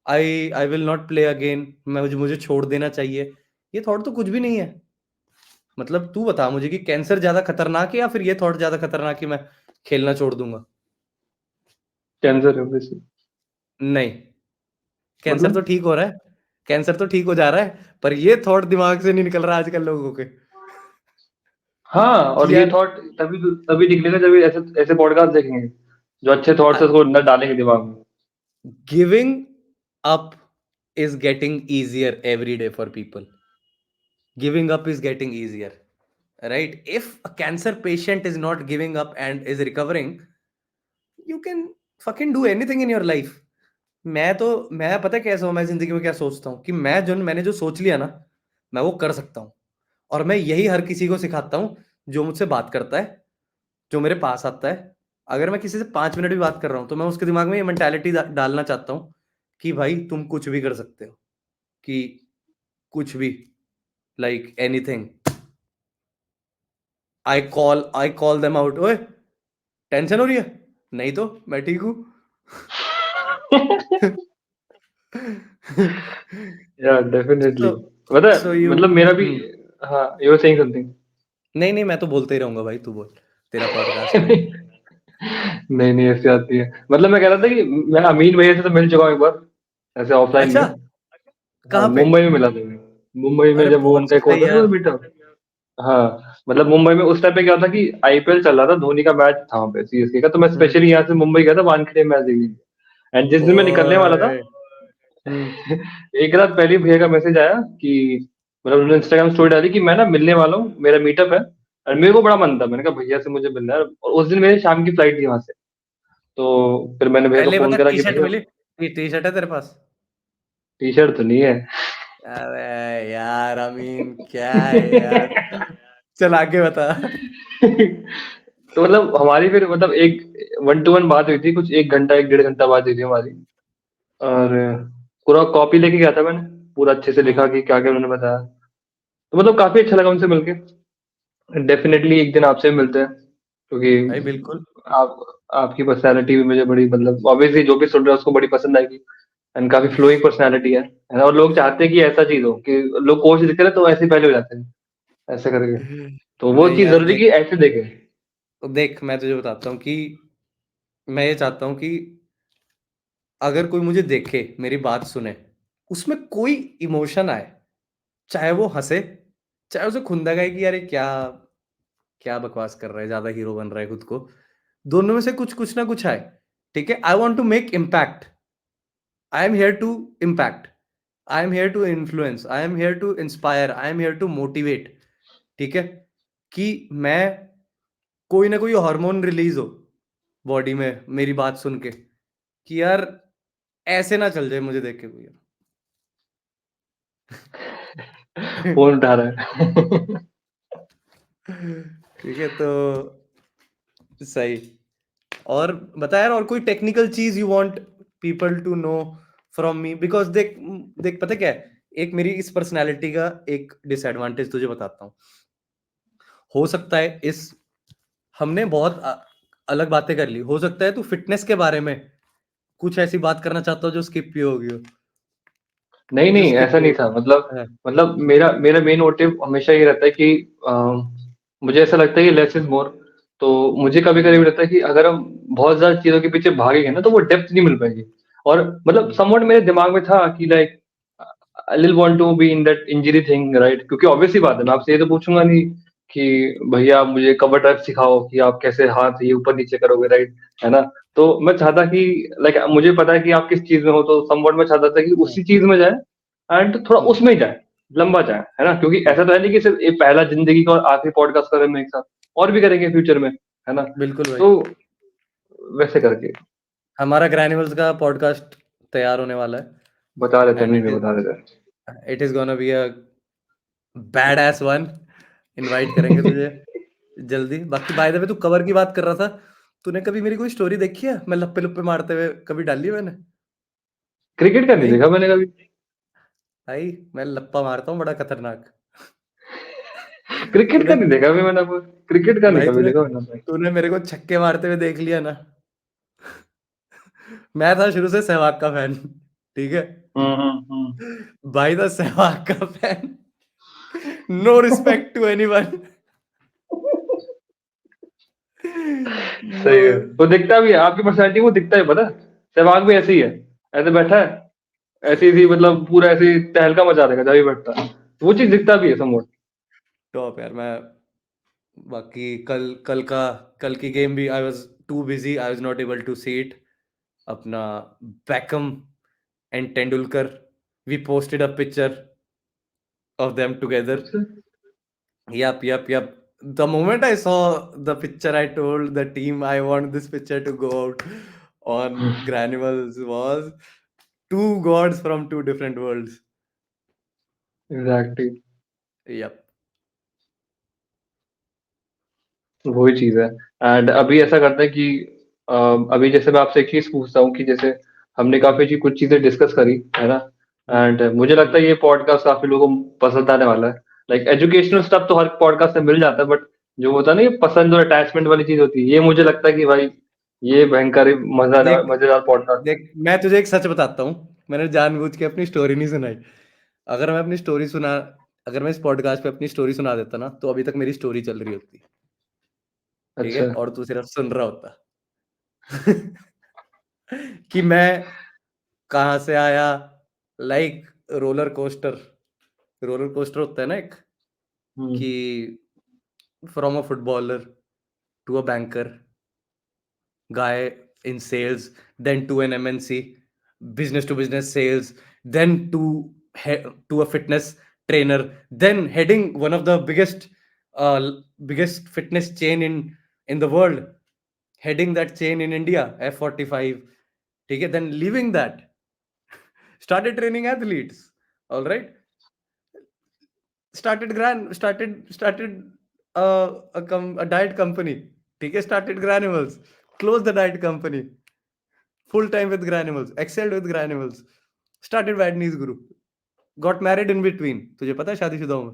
I will not play again, मुझे मुझे छोड़ देना चाहिए। ये थॉट तो कुछ भी नहीं है। मतलब तू बता मुझे कि कैंसर ज्यादा खतरनाक है या फिर ये थॉट ज्यादा खतरनाक कि मैं खेलना छोड़ दूंगा। कैंसर है वैसे। नहीं, कैंसर तो मतलब ठीक हो रहा है, कैंसर तो ठीक हो जा रहा है, पर ये थॉट दिमाग से नहीं निकल रहा आजकल लोगों के, हाँ, और कि ये यार थॉट तभी निकलेगा जब ये ऐसे ऐसे पॉडकास्ट देखेंगे जो अच्छे थॉट्स है उसको अंदर डालेंगे दिमाग में। Giving up is getting easier every day for people. Giving up is getting easier, right? If a cancer patient is not giving up and is recovering, you can fucking do anything in your life. मैं पता है कैसा हूं, मैं जिंदगी में क्या सोचता हूँ कि मैंने जो सोच लिया ना, मैं वो कर सकता हूँ। और मैं यही हर किसी को सिखाता हूँ जो मुझसे बात करता है, जो मेरे पास आता है। अगर मैं किसी से 5 मिनट भी बात कर रहा हूँ तो मैं उसके दिमाग में ये मेंटालिटी डालना चाहता हूँ कि भाई तुम कुछ भी कर सकते हो, कि कुछ भी, like anything. I call them out, ओए टेंशन हो रही है, नहीं तो मैं ठीक हूँ। या डेफिनेटली। सो पता सो है यू मतलब मेरा भी। हाँ, यू वर सेइंग समथिंग। नहीं नहीं, मैं तो बोलते ही रहूंगा भाई, तू बोल, तेरा पॉडकास्ट है। नहीं नहीं, ऐसी आती है। मतलब मैं कह रहा था कि मैं अमीन भैया से तो मिल चुका हूँ एक बार, ऐसे ऑफलाइन में। अच्छा, हाँ, कहाँ पे? मुंबई में मिला था मैं। मुंबई में अरे जब वो बहुत उनका एक सही होता है ना यार। मीटअप। हाँ, मतलब मुंबई में उस टाइम पे क्या था कि आईपीएल चल रहा था, धोनी का मैच था वहाँ पे सीएसके का, तो मैं हम्म। स्पेशली यहाँ से मुंबई गया था वानखेड़े मैच देखने। एंड जिस दिन मैं निकलने वाला था, ओए। हम्म। एक रात पहले भैया का मैसेज आया कि मतलब उन्होंने इंस्टाग्राम स्टोरी डाली कि मैं ना मिलने वाला हूँ, मेरा मीटअप है। और मेरे को बड़ा मन था, मैंने कहा भैया से मुझे मिलना है, और उस दिन मेरी शाम की फ्लाइट थी वहां से। तो फिर मैंने भैया को पहले फोन बता, करा टी कि शर्ट भैया। मिली? टी शर्ट है तेरे पास? टी शर्ट तो नहीं है। अबे यार अमीन, क्या है यार, चल आगे बता। तो मतलब हमारी फिर मतलब एक 1-to-1 बात हुई थी, कुछ 1 घंटा 1-1.5 घंटा बात हुई थी हमारी। और पूरा कॉपी लेके गया था मैंने, पूरा अच्छे से लिखा हम्म। कि क्या क्या उन्होंने बताया। तो मतलब काफी अच्छा लगा उनसे मिलके। डेफिनेटली एक दिन आपसे भी मिलते हैं, क्योंकि भाई बिल्कुल। आप आपकी पर्सनैलिटी भी मुझे बड़ी, मतलब ऑब्वियसली जो भी सुन रहा है उसको बड़ी पसंद आएगी। एंड काफी फ्लोइंग पर्सनैलिटी है ना, और लोग चाहते हैं कि ऐसा चीज हो कि लोग कोशिश करें तो ऐसे ही पहले हो जाते हैं, ऐसे करके। तो वो नहीं चीज यार जरूरी देख, कि ऐसे देखे। देख मैं तुझे बताता हूँ कि मैं ये चाहता हूँ कि अगर कोई मुझे देखे, मेरी बात सुने, उसमें कोई इमोशन आए, चाहे वो हंसे, चाहे उसे खुंदक आए कि यार ये क्या क्या बकवास कर रहा है, ज्यादा हीरो बन रहा है खुद को, दोनों में से कुछ कुछ ना कुछ आए, ठीक है। I want to make impact, I am here to impact, I am here to influence, I am here to inspire, I am here to motivate, ठीक है। कि मैं, कोई ना कोई हार्मोन रिलीज हो बॉडी में मेरी बात सुन के, कि यार ऐसे ना चल जाए मुझे देख के कोई यार। फोन उठा रहा है। ठीक है, तो सही। और बता यार, और कोई टेक्निकल चीज you want people to know from me, because देख, देख पता क्या है, एक मेरी इस पर्सनालिटी का एक डिसएडवांटेज तुझे बताता हूँ। हो सकता है इस, हमने बहुत अलग बातें कर ली, हो सकता है तू फिटनेस के बारे में कुछ ऐसी बात करना चाहता हो जो स्किप भी होगी हो। नहीं नहीं, जिसके ऐसा नहीं कोड था, मतलब है। मतलब मेरा मेरा मेन मोटिव हमेशा ये रहता है कि मुझे ऐसा लगता है कि लेस इज मोर। तो मुझे कभी कभी हम्म, लगता है कि अगर हम बहुत ज्यादा चीजों के पीछे भागेंगे ना तो वो डेप्थ नहीं मिल पाएगी। और मतलब हम्म, समवट मेरे दिमाग में था कि like I will want to be in that injury thing, right? क्योंकि ऑब्वियसली बात है, मैं आपसे ये तो पूछूंगा नहीं कि भैया आप मुझे कवर ड्राइव सिखाओ कि आप कैसे हाथ ये ऊपर नीचे करोगे, राइट? है ना? तो मैं चाहता कि लाइक मुझे पता है कि आप किस चीज में हो, तो समवट मैं चाहता था कि हाँ, उसी चीज में जाए एंड थोड़ा हम्म, उसमें ही जाए, लंबा जाए, है ना? क्योंकि हम्म, ऐसा तो है नहीं कि सिर्फ एक पहला जिंदगी का और आखिरी पॉडकास्ट कर रहे हैं हम एक साथ, और भी करेंगे फ्यूचर में, है ना? बिल्कुल भाई। तो वैसे करके हमारा ग्रैन्यूल्स का पॉडकास्ट तैयार होने वाला है, बता रहे थे, एंड नहीं नहीं बता रहे it is gonna be a bad S one. Invite करेंगे थे। तुझे जल्दी। बाकी बाय द वे, तू कवर की बात कर रहा था, तूने कभी मेरी कोई स्टोरी देखी है मैं लप्पे लुप्पे मारते हुए? कभी डाली है मैंने? क्रिकेट का नहीं नहीं देखा मैंने कभी। भाई, मैं लप्पा मारता हूँ बड़ा खतरनाक। क्रिकेट का तूने नहीं देखा अभी मैंने, क्रिकेट का नहीं भाई कभी तूने देखा मैंने। तूने मेरे को छक्के मारते हुए देख लिया ना। मैं था शुरू से सहवाग का फैन, ठीक है? हम्म। भाई था सहवाग का fan, no respect to anyone. No. सही है, वो दिखता भी है, आपकी पर्सनैलिटी वो दिखता है, पता है? सहवाग भी ऐसे ही है, ऐसे बैठा है, ऐसी सी मतलब पूरा ऐसे ही तहलका मचा देगा जब भी बैठता है, वो चीज दिखता भी है समोट। टॉप यार। मैं बाकी कल की गेम भी, I was too busy, I was not able to see it. अपना Beckham and Tendulkar, we posted a picture of them together. अच्छा। Yep. The moment I saw the picture, I told the team I want this picture to go out on Granimals. Was two gods from two different worlds. Exactly, Yep. वही चीज है। And अभी ऐसा करते हैं कि अभी जैसे मैं आपसे एक चीज पूछता हूँ कि जैसे हमने काफी कुछ चीजें डिस्कस करी, है ना? हम्म, एंड मुझे लगता है ये पॉडकास्ट काफी लोगों को पसंद आने वाला है। लाइक एजुकेशनल स्टफ तो हर पॉडकास्ट में मिल जाता है, बट जो होता है ना ये पसंद और अटैचमेंट वाली चीज होती है, ये मुझे लगता है कि भाई ये भयंकर ही देख मजेदार पॉडकास्ट है। देख, मैं तुझे एक सच बताता हूँ, मैंने जानबूझ के अपनी स्टोरी नहीं सुनाई। अगर मैं अपनी स्टोरी सुना अगर मैं इस पॉडकास्ट पे अपनी स्टोरी सुना देता ना, तो अभी तक मेरी स्टोरी चल रही होती, ठीक अच्छा। है? और तू सिर्फ सुन रहा होता। कि मैं कहाँ से आया, like roller coaster. Roller coaster होता है ना एक, हम्म। कि from a footballer to a banker, guy in sales, then to an MNC, business to business sales, then to a fitness trainer, then heading one of the biggest fitness chain in the world, heading that chain in India, F45. Okay, then leaving that, started training athletes. All right, started a diet company. Okay, started Granimals, closed the diet company, full time with Granimals, excelled with Granimals, started Vadney's Guru, got married in between. तुझे पता है शादीशुदा हूँ मैं?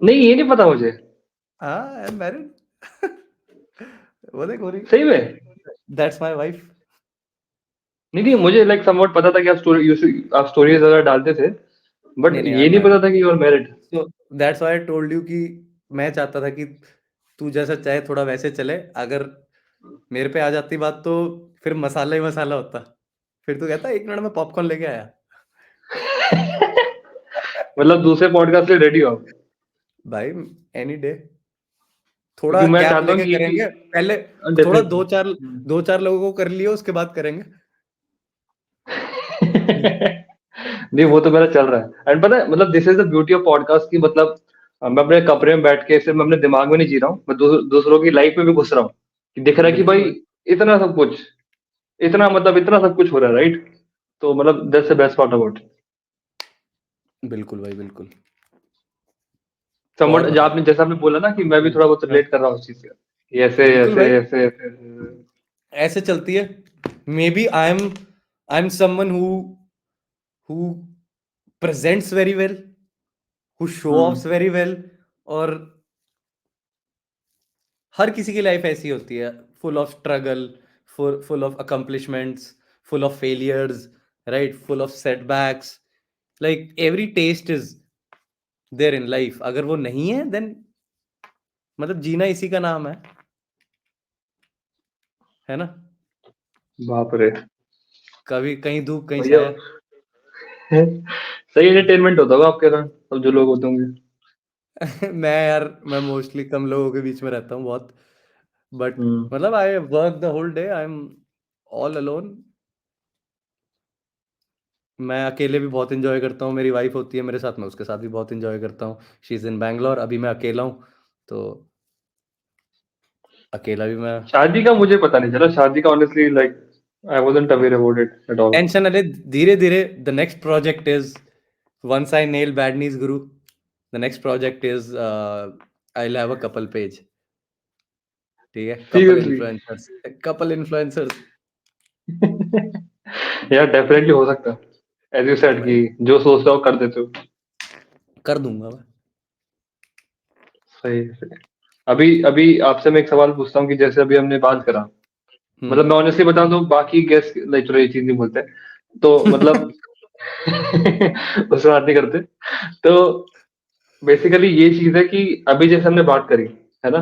नहीं, ये नहीं पता मुझे। हाँ, आई एम मैरिड। वो देख हो रही, सही में? That's my wife. नहीं नहीं, मुझे लाइक समवॉट पता था कि आप स्टोरीज वगैरह डालते थे, बट नहीं नहीं, आई ये एम नहीं मैरिड। पता था कि you are married. So that's why I told you कि मैं चाहता था कि तू जैसा चाहे थोड़ा वैसे चले। अगर मेरे पे आ जाती बात तो फिर मसाला ही मसाला होता। फिर तू कहता एक मिनट में पॉपकॉर्न लेके आया। मतलब दूसरे पॉडकास्ट के लिए रेडी हो आप? भाई, एनी डे। थोड़ा क्योंकि मैं गैप चाहता हूँ लेके कि करेंगे पहले। थोड़ा डेफिनेटली। दो चार लोगों को कर लियो, उसके बाद करेंगे। नहीं, वो तो मेरा चल रहा है, एंड पता है मतलब this is the beauty of podcast की, मतलब मैं अपने कमरे में बैठ के सिर्फ मैं अपने दिमाग में नहीं जी रहा हूँ, मैं दूसरों की लाइफ में भी घुस रहा हूँ, कि दिख रहा है कि बिल्कुल भाई भाई, इतना सब कुछ, इतना सब कुछ हो रहा है, राइट? तो मतलब that's the best part about. बिल्कुल भाई, बिल्कुल। समवट और जो बता। आपने जैसा आपने बोला ना कि मैं भी थोड़ा बहुत हाँ, रिलेट कर रहा हूँ उस चीज से, कि ऐसे बिल्कुल ऐसे भाई, ऐसे ऐसे। ऐसे चलती है। Maybe I am someone who presents very well, who show hmm. Offs very well. और हर किसी की लाइफ ऐसी होती है, full of struggle, full of accomplishments, full of failures, right? Full of setbacks. Like every taste is there in life. अगर वो नहीं है then मतलब जीना इसी का नाम है ना? बाप रे कभी कहीं धूप कहीं भैया छाया. सही एंटरटेनमेंट होता होगा आपके साथ सब जो लोग होते होंगे। मैं मोस्टली कम लोगों के बीच में रहता हूँ बहुत. But hmm. मतलब I work the whole day, I am all alone. मैं अकेले भी बहुत एंजॉय करता हूँ. मेरी वाइफ होती है मेरे साथ, मैं उसके साथ भी बहुत एंजॉय करता हूँ. She is in Bangalore. अभी मैं अकेला हूँ तो अकेला भी मैं. शादी का मुझे पता नहीं चला, शादी का honestly like I wasn't aware about it at all. Tension अरे धीरे धीरे. The next project is once I nail bad news Guru, the next project is I will have a couple page. ठीक है, सीरियसली कपल इन्फ्लुएंसर्स. यार definitely हो सकता है, as you said कि भाई जो सोचते हो कर देते हो। कर दूंगा मैं. सही सही। अभी अभी आपसे मैं एक सवाल पूछता हूँ कि जैसे अभी हमने बात करा, मतलब मैं ऑनेस्टली बताऊं तो बाकी गेस्ट लाइक चलो ये चीज नहीं बोलते तो मतलब उससे बात नहीं करते। तो बेसिकली ये चीज है कि अभी जैसे हमने बात करी है ना,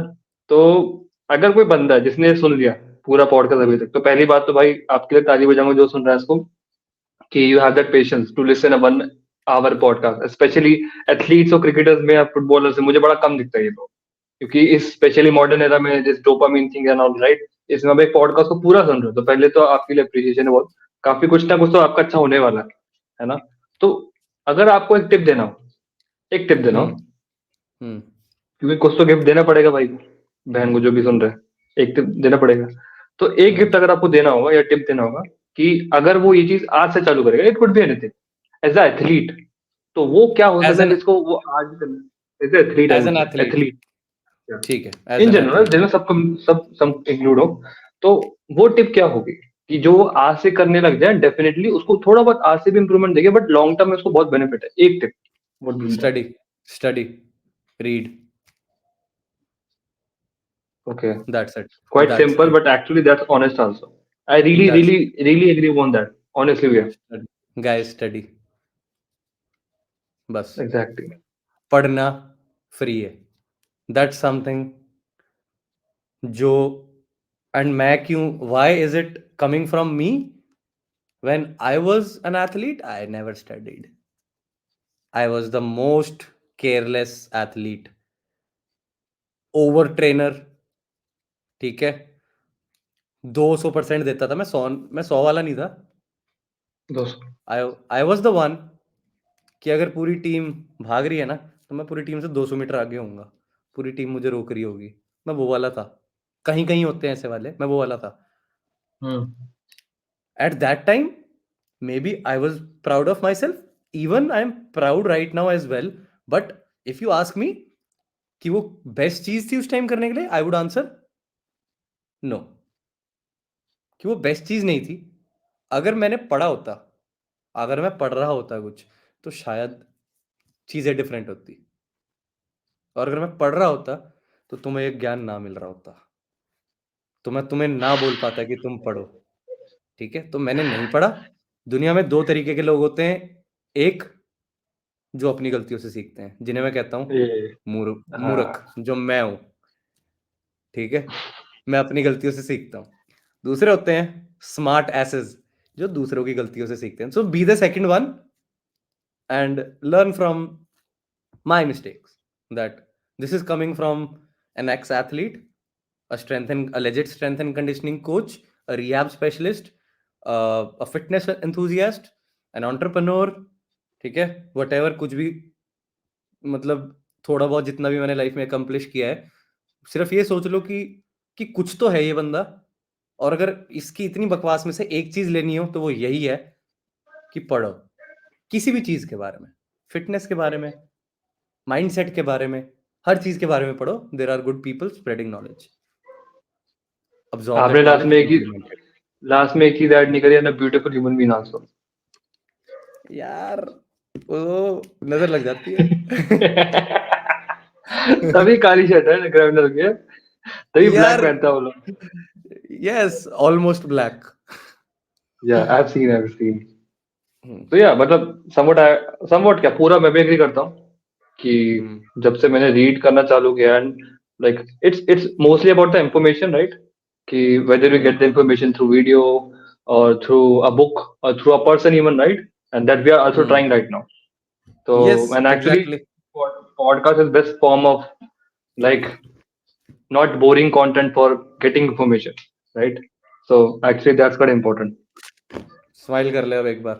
तो अगर कोई बंदा है जिसने सुन लिया पूरा पॉडकास्ट अभी तक, तो पहली बात तो भाई आपके लिए ताली बजाऊंगा जो सुन रहा है इसको, कि you have that patience to listen a 1 hour podcast. Especially athletes और क्रिकेटर्स में या फुटबॉलर्स में मुझे बड़ा कम दिखता है ये तो, क्योंकि इस स्पेशली मॉडर्न एरा में जिस dopamine thing and all right, इसमें आप एक पॉडकास्ट को पूरा सुन रहे हो तो पहले तो आपके लिए अप्रिसिएशन है बहुत, काफी कुछ ना कुछ तो आपका अच्छा होने वाला है ना। तो अगर आपको एक टिप देना हो, एक टिप देना हो, हम्म. हम्म. क्योंकि कुछ तो गिफ्ट देना पड़ेगा भाई को, बहन को जो भी सुन रहे हैं एक टिप देना पड़ेगा। तो एक हम्म. गिफ्ट अगर आपको देना होगा या टिप देना होगा कि अगर वो ये चीज आज से चालू करेगा, it could be anything, as a athlete, तो वो क्या हो एज सकता है एन जिसको वो आज भी करना, as athlete I as would an say, athlete. Athlete ठीक है, as in an general athlete. जिसमें सब इंक्लूड हो, तो वो टिप क्या होगी कि जो वो आज से करने लग जाए डेफिनेटली उसको थोड़ा बहुत आज से भी इंप्रूवमेंट देगा, बट लॉन्ग टर्म में उसको बहुत बेनिफिट है, एक tip what will that. Study. Study. Read. Okay, that's it. quite that's simple it. but actually that's honest also. I really that's really really agree on that, honestly we are guys. Study. बस exactly। पढ़ना free है. That's something जो. And मैं क्यों, why is it coming from me? When I was an athlete I never studied. I was the most careless athlete. Over trainer. ठीक है. 200% देता था मैं. 100 वाला नहीं था. दोस्तों आई आई वाज द वन कि अगर पूरी टीम भाग रही है ना तो मैं पूरी टीम से 200 मीटर आगे होऊंगा. पूरी टीम मुझे रोक रही होगी, मैं वो वाला था. कहीं कहीं होते हैं ऐसे वाले, मैं वो वाला था. हम्म At that time, maybe I was proud of myself. Even I am proud right now as well. But if you ask me कि वो बेस्ट चीज थी उस टाइम करने के लिए, आई वुड आंसर नो. कि वो बेस्ट चीज नहीं थी. अगर मैंने पढ़ा होता, अगर मैं पढ़ रहा होता कुछ, तो शायद चीजें डिफरेंट होती. और अगर मैं पढ़ रहा होता तो तुम्हें एक ज्ञान ना मिल रहा होता. तो मैं तुम्हें ना बोल पाता कि तुम पढ़ो. ठीक है, तो मैंने नहीं पढ़ा. दुनिया में 2 तरीके के लोग होते हैं. एक जो अपनी गलतियों से सीखते हैं, जिन्हें मैं कहता हूँ ये मूर्ख, हाँ जो मैं हूं. ठीक है, मैं अपनी गलतियों से सीखता हूँ. दूसरे होते हैं स्मार्ट एसेस, जो दूसरों की गलतियों से सीखते हैं. So be the second one and learn from my mistakes. That this is coming from an ex-athlete, a legit strength and conditioning coach, a rehab specialist, a fitness enthusiast, an entrepreneur. ठीक है, whatever कुछ भी, मतलब थोड़ा बहुत जितना भी मैंने लाइफ में अकम्प्लिश किया है, सिर्फ ये सोच लो कि कुछ तो है ये बंदा. और अगर इसकी इतनी बकवास में से एक चीज लेनी हो तो वो यही है कि पढ़ो. किसी भी चीज के बारे में, फिटनेस के बारे में, माइंडसेट के बारे में, हर चीज के बारे में पढ़ो. There are good people spreading knowledge. Absorb आपने that knowledge, implement it. Last में एक चीज ऐड नहीं करी, and a beautiful human being also. यार वो नजर लग जाती है. तभी काली शर्ट है क्रिमिनल के, तभी ब्लैक यार पहनता है वो लोग। Yes, almost black. या आई हैव सीन तो या मतलब समवट क्या पूरा मैं भी एग्री करता हूँ कि जब से मैंने रीड करना चालू किया and like it's mostly about the information right कि whether you get the information through video और थ्रू अ बुक और through a person even right and that we are also trying right now तो Yes, and actually exactly. Podcast is best form of like not boring content for getting information right so actually that's quite important smile कर ले अब एक बार.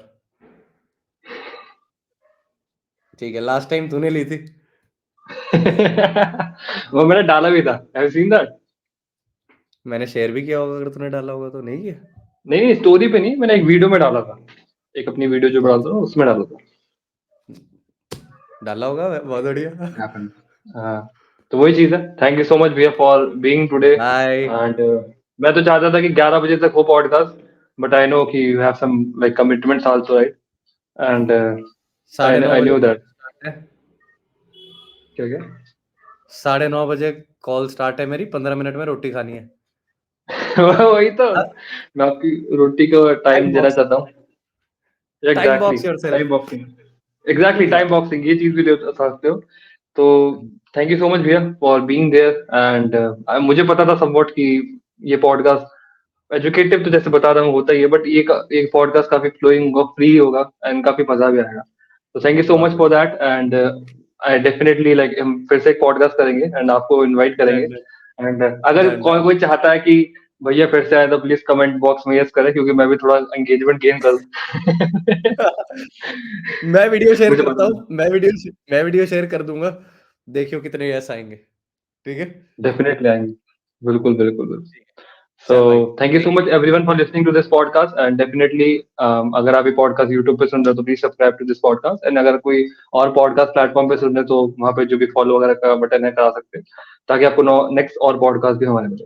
ठीक है, last time तूने ली थी. वो मैंने डाला भी था have you seen that मैंने शेयर भी किया होगा, अगर तूने डाला होगा तो. नहीं किया? नहीं स्टोरी पे नहीं मैंने एक वीडियो में डाला था एक अपनी वीडियो जो डालता हूँ उसमें डाला था डाला होगा, बहुत बढ़िया. हाँ तो वही चीज है थैंक यू सो मच भैया for being today bye. And मैं तो चाहता था कि 11 बजे तक हो पॉडकास्ट बट आई नो कि you have some like commitments also right and साढ़े नौ आई बजे न्यू दैट start है. क्या क्या 9:30 बजे कॉल स्टार्ट है मेरी. 15 मिनट में रोटी खानी है. वही तो मैं आपकी रोटी को टाइम देना चाहता हूँ time exactly box yourself. Time boxing exactly time boxing ये चीज भी दे सकते हो तो थैंक यू सो मच भैया फॉर बीइंग देयर एंड मुझे पता था समवॉट कि ये पॉडकास्ट एजुकेटिव तो जैसे बता रहा हूँ होता ही है बट ये एक पॉडकास्ट काफी फ्लोइंग होगा फ्री होगा एंड काफी मजा भी आएगा तो थैंक यू सो बहुत much for that and I definitely like हम फिर से एक पॉडकास्ट करेंगे एंड आपको इनवाइट करेंगे बढ़िया. एंड अगर कोई चाहता है कि भैया फिर से आए तो प्लीज कमेंट बॉक्स में यस करें क्योंकि मैं भी थोड़ा एंगेजमेंट गेन करूँ मैं वीडियो शेयर मुझे करता पता हूँ. मैं वीडियो शेयर कर दूंगा. देखियो कितने यस आएंगे. ठीक है. डेफिनेटली आएंगे बिल्कुल बिल्कुल बिल्कुल सो चल भाई. Thank you so much everyone for listening to this podcast and definitely अगर आप ये पॉडकास्ट यूट्यूब पे सुन रहे हो तो please subscribe to this podcast and अगर कोई और पॉडकास्ट प्लेटफॉर्म पे सुन रहे हो तो वहाँ पे जो भी फॉलो वगैरह का बटन है करा सकते हैं ताकि आपको नेक्स्ट और पॉडकास्ट भी हमारे मिले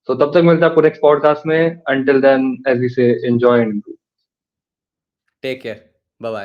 तो तब तक मिलते हैं आपको नेक्स्ट पॉडकास्ट में until then as we say enjoy and take care. Bye bye.